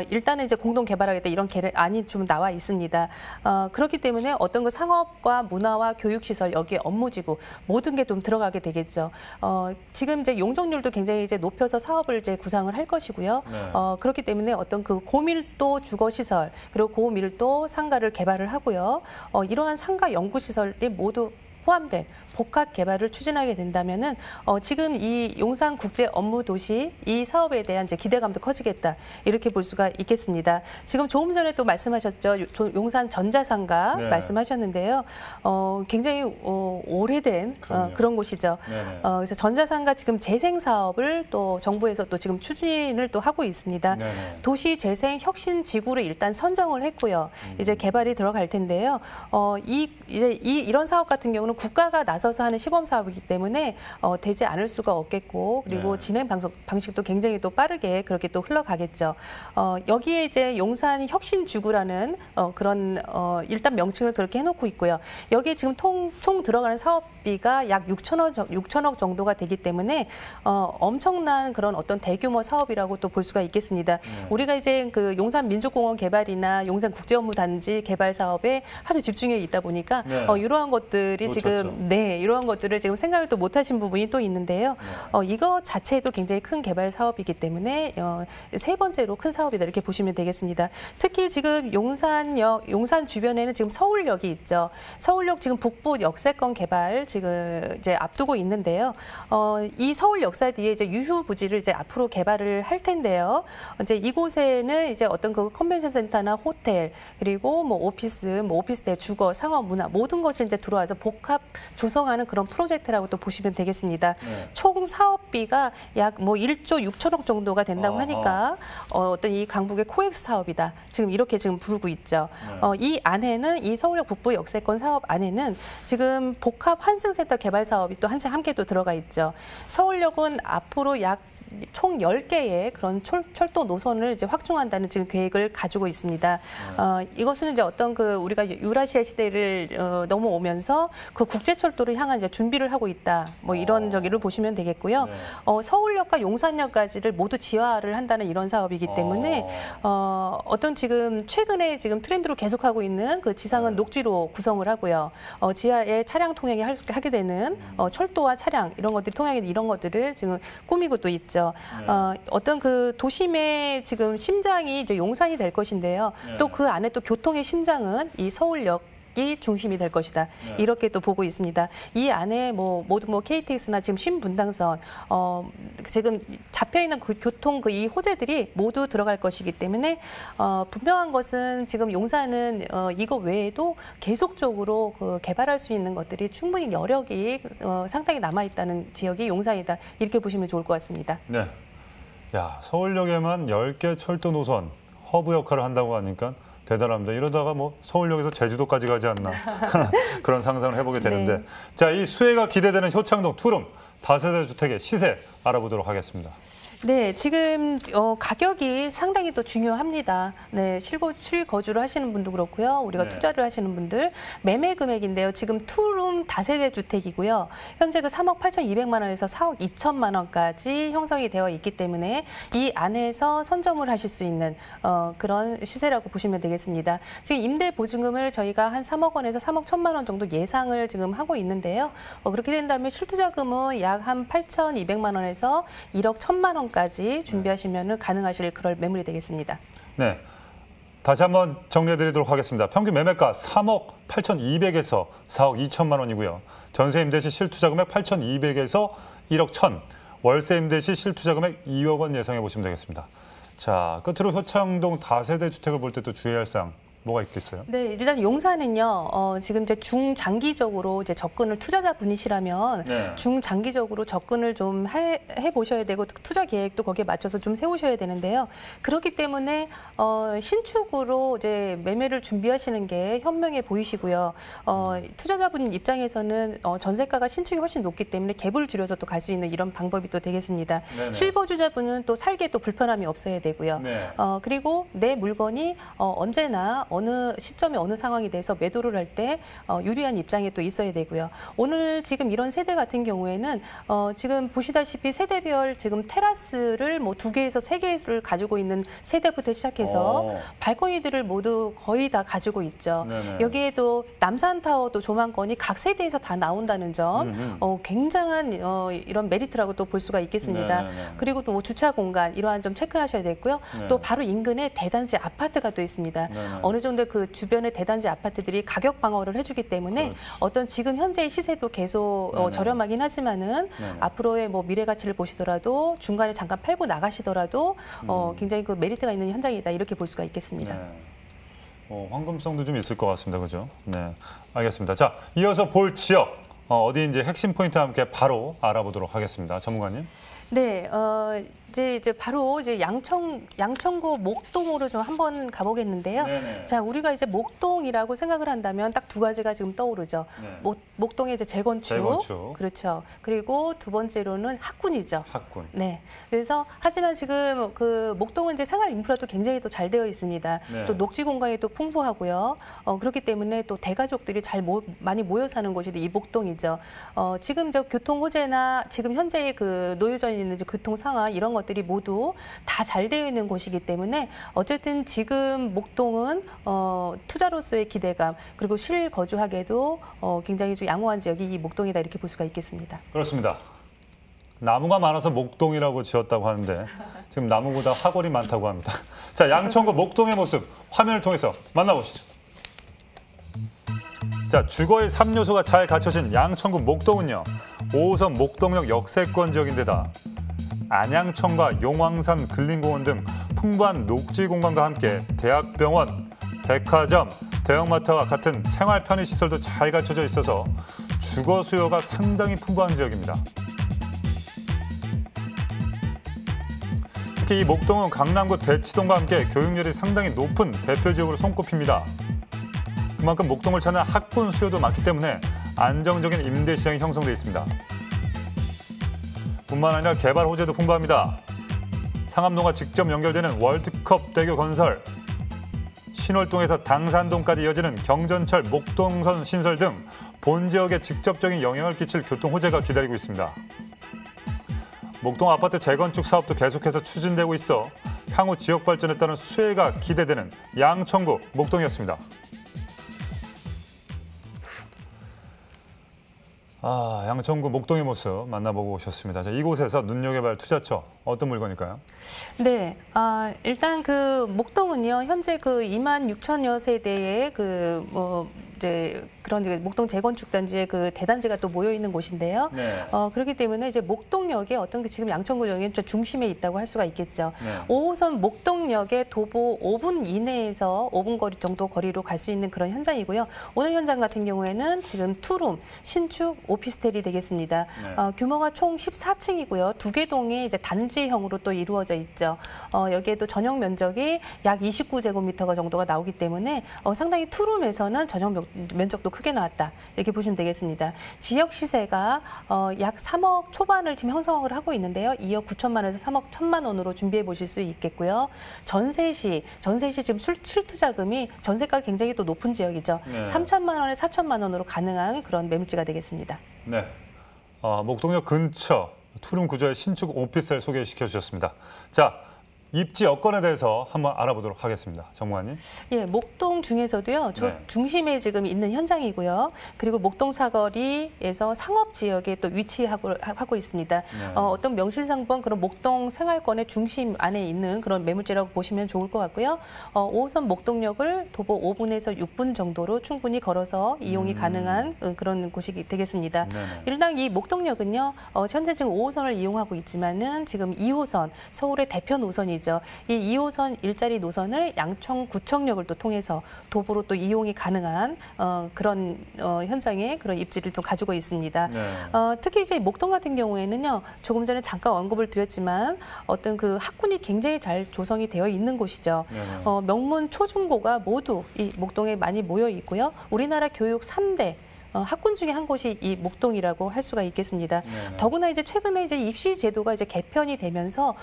일단은 이제 공동 개발하겠다 이런 안이 좀 나와 있습니다. 그렇기 때문에 어떤 그 상업과 문화와 교육시설 여기에 업무지구 모든 게 좀 들어가게 되겠죠. 지금 이제 용적률도 굉장히 이제 높여서 사업을 이제 구상을 할 것이고요. 네. 그렇기 때문에 어떤 그 고밀도 주거시설 그리고 고밀도 상가를 개발을 하고요. 이러한 상가 연구시설이 모두 포함된 복합 개발을 추진하게 된다면은 지금 이 용산 국제 업무 도시 이 사업에 대한 이제 기대감도 커지겠다 이렇게 볼 수가 있겠습니다. 지금 조금 전에 또 말씀하셨죠 용산 전자상가 네. 말씀하셨는데요. 굉장히 오래된 그럼요. 그런 곳이죠. 네네. 그래서 전자상가 지금 재생 사업을 또 정부에서 또 지금 추진을 또 하고 있습니다. 네네. 도시 재생 혁신 지구를 일단 선정을 했고요. 이제 개발이 들어갈 텐데요. 이런 사업 같은 경우는 국가가 나서서 하는 시범 사업이기 때문에 되지 않을 수가 없겠고 그리고 네. 진행 방식도 굉장히 또 빠르게 그렇게 또 흘러가겠죠. 여기에 이제 용산 혁신 지구라는 그런 일단 명칭을 그렇게 해놓고 있고요. 여기에 지금 총 들어가는 사업비가 약 6천억 정도가 되기 때문에 엄청난 그런 어떤 대규모 사업이라고 또 볼 수가 있겠습니다. 네. 우리가 이제 그 용산 민족공원 개발이나 용산 국제업무단지 개발 사업에 아주 집중해 있다 보니까 네. 이러한 것들이 놓쳤죠. 지금 이러한 것들을 지금 생각을 또 못하신 부분이 또 있는데요. 이거 자체도 굉장히 큰 개발 사업이기 때문에 세 번째로 큰 사업이다 이렇게 보시면 되겠습니다. 특히 지금 용산 주변에는 지금 서울역이 있죠. 서울역 지금 북부 역세권 개발 지금 이제 앞두고 있는데요. 이 서울 역사 뒤에 이제 유휴 부지를 이제 앞으로 개발을 할 텐데요. 이제 이곳에는 이제 어떤 그 컨벤션 센터나 호텔 그리고 뭐 오피스텔, 주거, 상업, 문화 모든 것이 이제 들어와서 복합 조성하는 그런 프로젝트라고 또 보시면 되겠습니다. 네. 총 사업비가 약 뭐 1조 6천억 정도가 된다고 하니까 어떤 이 강북의 코엑스 사업이다. 지금 이렇게 지금 부르고 있죠. 이 안에는 이 서울역 북부 역세권 사업 안에는 지금 복합 환승센터 개발 사업이 또 함께 또 들어가 있죠. 서울역은 앞으로 약 총 10개의 그런 철도 노선을 이제 확충한다는 지금 계획을 가지고 있습니다. 이것은 이제 어떤 그 우리가 유라시아 시대를 넘어오면서 그 국제철도를 향한 이제 준비를 하고 있다. 뭐 이런 저기를 보시면 되겠고요. 네. 서울역과 용산역까지를 모두 지하화를 한다는 이런 사업이기 때문에 어떤 지금 최근에 지금 트렌드로 계속하고 있는 그 지상은 녹지로 구성을 하고요. 지하에 차량 통행이 하게 되는 철도와 차량 이런 것들이 통행이 이런 것들을 지금 꾸미고 또 있죠. 어떤 그 도심의 지금 심장이 이제 용산이 될 것인데요. 또 그 안에 또 교통의 심장은 이 서울역 이 중심이 될 것이다. 이렇게 또 보고 있습니다. 이 안에 모두 KTX나 지금 신분당선 지금 잡혀 있는 그 교통 이 호재들이 모두 들어갈 것이기 때문에 분명한 것은 지금 용산은 이거 외에도 계속적으로 그 개발할 수 있는 것들이 충분히 여력이 상당히 남아 있다는 지역이 용산이다. 이렇게 보시면 좋을 것 같습니다. 네. 야, 서울역에만 10개 철도 노선 허브 역할을 한다고 하니까 대단합니다. 이러다가 뭐 서울역에서 제주도까지 가지 않나 그런 상상을 해보게 되는데 네. 자, 이 수혜가 기대되는 효창동 투룸 다세대 주택의 시세 알아보도록 하겠습니다. 네, 지금 가격이 상당히 또 중요합니다. 네, 실거주를 하시는 분도 그렇고요. 우리가 네. 투자를 하시는 분들 매매 금액인데요. 지금 투룸 다세대 주택이고요. 현재 그 3억 8,200만 원에서 4억 2천만 원까지 형성이 되어 있기 때문에 이 안에서 선점을 하실 수 있는 그런 시세라고 보시면 되겠습니다. 지금 임대 보증금을 저희가 한 3억 원에서 3억 1천만 원 정도 예상을 지금 하고 있는데요. 그렇게 된다면 실투자금은 약 한 8,200만 원에서 1억 1천만 원 까지 준비하시면 가능하실 그럴 매물이 되겠습니다. 네, 다시 한번 정리해드리도록 하겠습니다. 평균 매매가 3억 8,200에서 4억 2천만 원이고요. 전세 임대 시 실투자금액 8,200에서 1억 1천, 월세 임대 시 실투자금액 2억 원 예상해 보시면 되겠습니다. 자, 끝으로 효창동 다세대 주택을 볼 때 또 주의할 사항 뭐가 있겠어요? 네, 일단 용산은요. 지금 이제 중장기적으로 이제 접근을 투자자분이시라면 네. 중장기적으로 접근을 좀 해 보셔야 되고 투자 계획도 거기에 맞춰서 좀 세우셔야 되는데요. 그렇기 때문에 신축으로 이제 매매를 준비하시는 게 현명해 보이시고요. 투자자분 입장에서는 전세가가 신축이 훨씬 높기 때문에 갭을 줄여서 또 갈 수 있는 이런 방법이 또 되겠습니다. 네네. 실거주자분은 또 살기에 또 불편함이 없어야 되고요. 네. 그리고 내 물건이 언제나 어느 시점에 어느 상황이 돼서 매도를 할 때 유리한 입장에 또 있어야 되고요. 오늘 지금 이런 세대 같은 경우에는 지금 보시다시피 세대별 지금 테라스를 뭐 2개에서 3개를 가지고 있는 세대부터 시작해서 발코니들을 모두 거의 다 가지고 있죠. 네네. 여기에도 남산타워도 조망권이 각 세대에서 다 나온다는 점 굉장한 이런 메리트라고 또 볼 수가 있겠습니다. 네네네. 그리고 또 뭐 주차 공간 이러한 점 체크하셔야 되고요. 네. 또 바로 인근에 대단지 아파트가 또 있습니다. 네네. 어느 정도 그 주변의 대단지 아파트들이 가격 방어를 해주기 때문에 그렇지. 어떤 지금 현재의 시세도 계속 네네. 저렴하긴 하지만은 네네. 앞으로의 뭐 미래 가치를 보시더라도 중간에 잠깐 팔고 나가시더라도 굉장히 그 메리트가 있는 현장이다 이렇게 볼 수가 있겠습니다. 네. 황금성도 좀 있을 것 같습니다. 그죠? 네, 알겠습니다. 자, 이어서 볼 지역 어디인지 핵심 포인트와 함께 바로 알아보도록 하겠습니다. 전문가님. 네, 이제 바로 이제 양천구 목동으로 좀 한번 가보겠는데요. 네네. 자, 우리가 이제 목동이라고 생각을 한다면 딱 2가지가 지금 떠오르죠. 네. 목동의 이제 재건축. 그렇죠. 그리고 두 번째로는 학군이죠. 학군. 네. 그래서 하지만 지금 그 목동은 이제 생활 인프라도 굉장히 또 잘 되어 있습니다. 네. 또 녹지 공간이 또 풍부하고요. 그렇기 때문에 또 대가족들이 많이 모여 사는 곳이 이 목동이죠. 지금 저 교통 호재나 지금 현재의 그 노유전이 있는 교통 상황 이런 것들이 모두 다 잘 되어 있는 곳이기 때문에 어쨌든 지금 목동은 투자로서의 기대감 그리고 실거주하기에도 굉장히 좀 양호한 지역이 이 목동이다 이렇게 볼 수가 있겠습니다. 그렇습니다. 나무가 많아서 목동이라고 지었다고 하는데 지금 나무보다 화골이 많다고 합니다. 자, 양천구 목동의 모습 화면을 통해서 만나보시죠. 자, 주거의 3요소가 잘 갖춰진 양천구 목동은요. 5호선 목동역 역세권 지역인데다 안양천과 용왕산 근린공원 등 풍부한 녹지 공간과 함께 대학병원, 백화점, 대형마트와 같은 생활 편의시설도 잘 갖춰져 있어서 주거 수요가 상당히 풍부한 지역입니다. 특히 이 목동은 강남구 대치동과 함께 교육열이 상당히 높은 대표 지역으로 손꼽힙니다. 그만큼 목동을 찾는 학군 수요도 많기 때문에 안정적인 임대 시장이 형성돼 있습니다. 뿐만 아니라 개발 호재도 풍부합니다. 상암동과 직접 연결되는 월드컵 대교 건설, 신월동에서 당산동까지 이어지는 경전철 목동선 신설 등 본 지역에 직접적인 영향을 끼칠 교통 호재가 기다리고 있습니다. 목동 아파트 재건축 사업도 계속해서 추진되고 있어 향후 지역 발전에 따른 수혜가 기대되는 양천구 목동이었습니다. 양천구 목동의 모습 만나보고 오셨습니다. 자, 이곳에서 눈여겨볼 투자처 어떤 물건일까요? 네, 일단 그 목동은요 현재 그 26,000여 세대의 이제 그런 목동 재건축 단지의 그 대단지가 또 모여 있는 곳인데요. 네. 그렇기 때문에 이제 목동역에 어떤 게 지금 양천구역의 중심에 있다고 할 수가 있겠죠. 네. 5호선 목동역에 도보 5분 이내에서 5분 거리 정도 거리로 갈 수 있는 그런 현장이고요. 오늘 현장 같은 경우에는 지금 투룸 신축 오피스텔이 되겠습니다. 네. 규모가 총 14층이고요. 2개 동이 이제 단지형으로 또 이루어져 있죠. 여기에도 전용 면적이 약 29제곱미터 정도가 나오기 때문에 상당히 투룸에서는 전용 면적도 크게 나왔다. 이렇게 보시면 되겠습니다. 지역 시세가 약 3억 초반을 지금 형성을 하고 있는데요. 2억 9천만 원에서 3억 1천만 원으로 준비해 보실 수 있겠고요. 전세시 지금 실투자금이 전세가 굉장히 또 높은 지역이죠. 네. 3천만 원에 4천만 원으로 가능한 그런 매물지가 되겠습니다. 네. 목동역 근처 투룸 구조의 신축 오피스텔 소개시켜 주셨습니다. 자, 입지 여건에 대해서 한번 알아보도록 하겠습니다. 전문가님. 예, 목동 중에서도요. 네. 중심에 지금 있는 현장이고요. 그리고 목동 사거리에서 상업 지역에 또 위치하고 있습니다. 네. 어떤 명실상부한 그런 목동 생활권의 중심 안에 있는 그런 매물지라고 보시면 좋을 것 같고요. 5호선 목동역을 도보 5분에서 6분 정도로 충분히 걸어서 이용이 가능한 그런 곳이 되겠습니다. 네네. 일단 이 목동역은요. 현재 지금 5호선을 이용하고 있지만은 지금 2호선 서울의 대표 노선이 이 2호선 일자리 노선을 양천구청역을 또 통해서 도보로 또 이용이 가능한 그런 현장의 그런 입지를 또 가지고 있습니다. 네. 특히 이제 목동 같은 경우에는요, 조금 전에 잠깐 언급을 드렸지만 어떤 그 학군이 굉장히 잘 조성이 되어 있는 곳이죠. 네. 명문 초중고가 모두 이 목동에 많이 모여 있고요. 우리나라 교육 3대 학군 중에 한 곳이 이 목동이라고 할 수가 있겠습니다. 네네. 더구나 이제 최근에 이제 입시 제도가 이제 개편이 되면서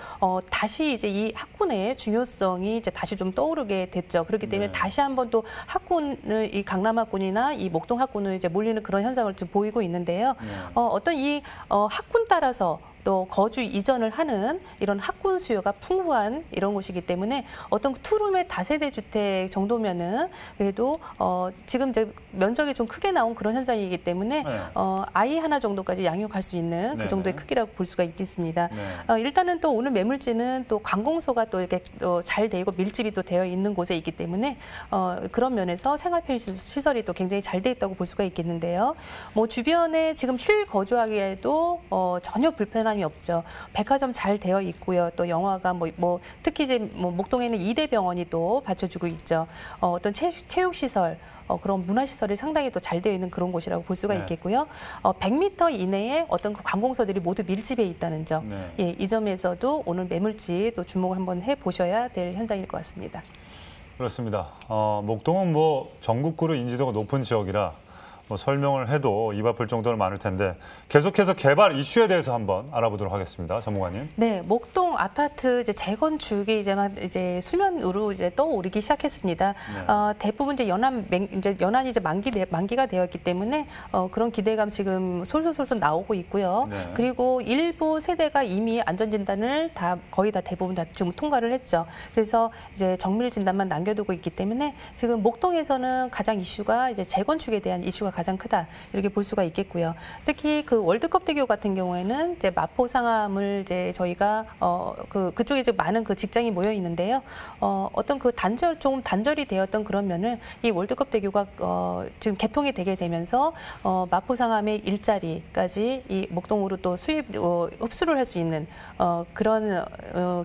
다시 이제 이 학군의 중요성이 이제 다시 좀 떠오르게 됐죠. 그렇기 때문에 네. 다시 한번 또 학군을 이 강남 학군이나 이 목동 학군을 이제 몰리는 그런 현상을 좀 보이고 있는데요. 네. 어떤 이 학군 따라서 또 거주 이전을 하는 이런 학군 수요가 풍부한 이런 곳이기 때문에 어떤 투룸의 다세대 주택 정도면은 그래도 지금 이제 면적이 좀 크게 나온 그런 현상이기 때문에 네. 아이 하나 정도까지 양육할 수 있는 네네. 그 정도의 크기라고 볼 수가 있겠습니다. 네. 일단은 또 오늘 매물지는 또 관공서가 또 이렇게 잘 되고 밀집이 또 되어 있는 곳에 있기 때문에 그런 면에서 생활 편의 시설이 또 굉장히 잘 돼 있다고 볼 수가 있겠는데요. 뭐 주변에 지금 실거주하기에도 전혀 불편함이 없죠. 백화점 잘 되어 있고요. 또 영화가 뭐 특히 이제 뭐 목동에는 2대 병원이 또 받쳐주고 있죠. 어떤 체육 시설. 그런 문화시설이 상당히 또 잘 되어 있는 그런 곳이라고 볼 수가 네. 있겠고요. 100m 이내에 어떤 그 관공서들이 모두 밀집해 있다는 점. 네. 예, 이 점에서도 오늘 매물지 또 주목을 한번 해보셔야 될 현장일 것 같습니다. 그렇습니다. 목동은 뭐 전국구로 인지도가 높은 지역이라 뭐 설명을 해도 입 아플 정도는 많을 텐데 계속해서 개발 이슈에 대해서 한번 알아보도록 하겠습니다. 전문가님. 네, 목동 아파트 이제 재건축이 이제 수면 위로 이제 떠오르기 시작했습니다. 네. 대부분 이제 연한이 이제 만기가 되었기 때문에 그런 기대감 지금 솔솔솔솔 나오고 있고요. 네. 그리고 일부 세대가 이미 안전진단을 거의 다 대부분 다 좀 통과를 했죠. 그래서 이제 정밀 진단만 남겨두고 있기 때문에 지금 목동에서는 가장 이슈가 이제 재건축에 대한 이슈가 가장 크다 이렇게 볼 수가 있겠고요. 특히 그 월드컵대교 같은 경우에는 이제 마포 상암을 이제 저희가 그쪽에 이제 많은 그 직장이 모여 있는데요. 어떤 그 조금 단절이 되었던 그런 면을 이 월드컵대교가 지금 개통이 되게 되면서 마포 상암의 일자리까지 이 목동으로 또 흡수를 할 수 있는 그런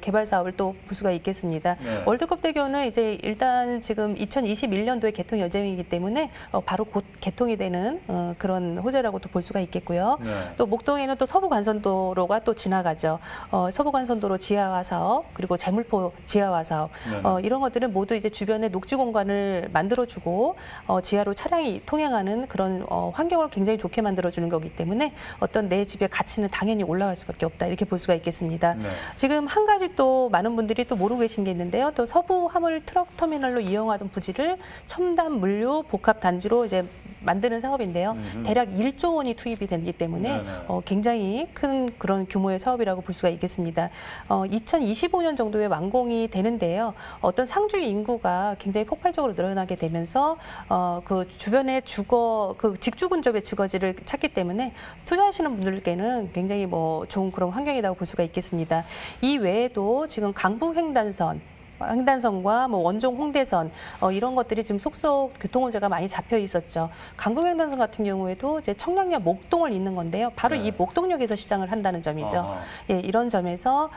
개발 사업을 또 볼 수가 있겠습니다. 네. 월드컵대교는 이제 일단 지금 2021년도에 개통 예정이기 때문에 바로 곧 개통이 되는 그런 호재라고도 볼 수가 있겠고요. 네. 또 목동에는 또 서부간선도로가 또 지나가죠. 서부간선도로 지하화 사업 그리고 재물포 지하화 사업 네. 이런 것들은 모두 이제 주변에 녹지 공간을 만들어주고 지하로 차량이 통행하는 그런 환경을 굉장히 좋게 만들어주는 거기 때문에 어떤 내 집의 가치는 당연히 올라갈 수밖에 없다 이렇게 볼 수가 있겠습니다. 네. 지금 한 가지 또 많은 분들이 또 모르고 계신 게 있는데요. 또 서부 화물 트럭 터미널로 이용하던 부지를 첨단 물류 복합 단지로 이제 만드는 사업인데요. 대략 1조 원이 투입이 되기 때문에 네네. 굉장히 큰 그런 규모의 사업이라고 볼 수가 있겠습니다. 2025년 정도에 완공이 되는데요. 어떤 상주 인구가 굉장히 폭발적으로 늘어나게 되면서 그 주변에 그 직주 근접의 주거지를 찾기 때문에 투자하시는 분들께는 굉장히 뭐 좋은 그런 환경이라고 볼 수가 있겠습니다. 이 외에도 지금 강북 횡단선과 뭐 원종 홍대선 이런 것들이 지금 속속 교통호재가 많이 잡혀 있었죠. 강북 횡단선 같은 경우에도 이제 청량역 목동을 잇는 건데요. 바로 네. 이 목동역에서 시장을 한다는 점이죠. 아하. 예, 이런 점에서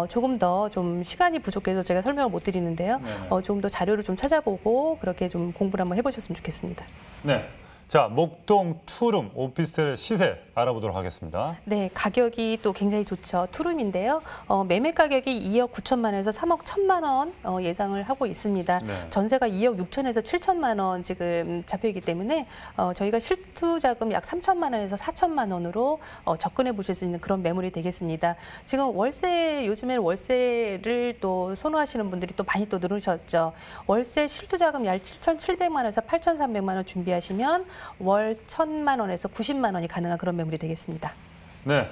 조금 더 좀 시간이 부족해서 제가 설명을 못 드리는데요. 네네. 조금 더 자료를 좀 찾아보고 그렇게 좀 공부를 한번 해보셨으면 좋겠습니다. 네. 자, 목동 투룸 오피스텔 시세 알아보도록 하겠습니다. 네, 가격이 또 굉장히 좋죠. 투룸인데요. 매매 가격이 2억 9천만 원에서 3억 1천만 원 예상을 하고 있습니다. 네. 전세가 2억 6천에서 7천만 원 지금 잡혀있기 때문에 저희가 실투 자금 약 3천만 원에서 4천만 원으로 접근해 보실 수 있는 그런 매물이 되겠습니다. 지금 요즘에는 월세를 또 선호하시는 분들이 또 많이 또 늘으셨죠. 월세 실투 자금 약 7,700만 원에서 8,300만 원 준비하시면 월 1,000만 원에서 90만 원이 가능한 그런 매물이 되겠습니다. 네.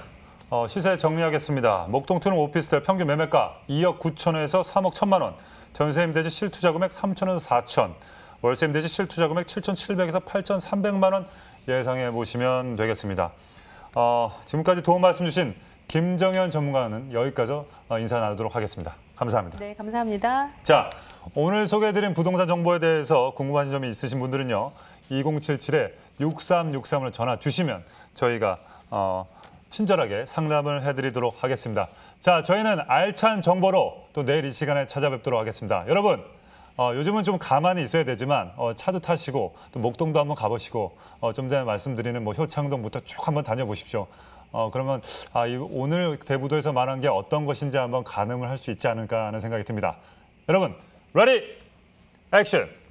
시세 정리하겠습니다. 목동 투룸 오피스텔 평균 매매가 2억 9천에서 3억 1천만 원. 전세 임대지 실투자 금액 3천에서 4천. 월세 임대지 실투자 금액 7,700에서 8,300만 원 예상해 보시면 되겠습니다. 지금까지 도움 말씀 주신 김정현 전문가는 여기까지 인사 나누도록 하겠습니다. 감사합니다. 네, 감사합니다. 자, 오늘 소개해드린 부동산 정보에 대해서 궁금한 점이 있으신 분들은요. 2077-6363을 전화 주시면 저희가 친절하게 상담을 해드리도록 하겠습니다. 자, 저희는 알찬 정보로 또 내일 이 시간에 찾아뵙도록 하겠습니다. 여러분, 요즘은 좀 가만히 있어야 되지만 차도 타시고 또 목동도 한번 가보시고 좀 전에 말씀드리는 뭐 효창동부터 쭉 한번 다녀보십시오. 그러면 오늘 대부도에서 말한 게 어떤 것인지 한번 가늠을 할 수 있지 않을까 하는 생각이 듭니다. 여러분, 레디, 액션!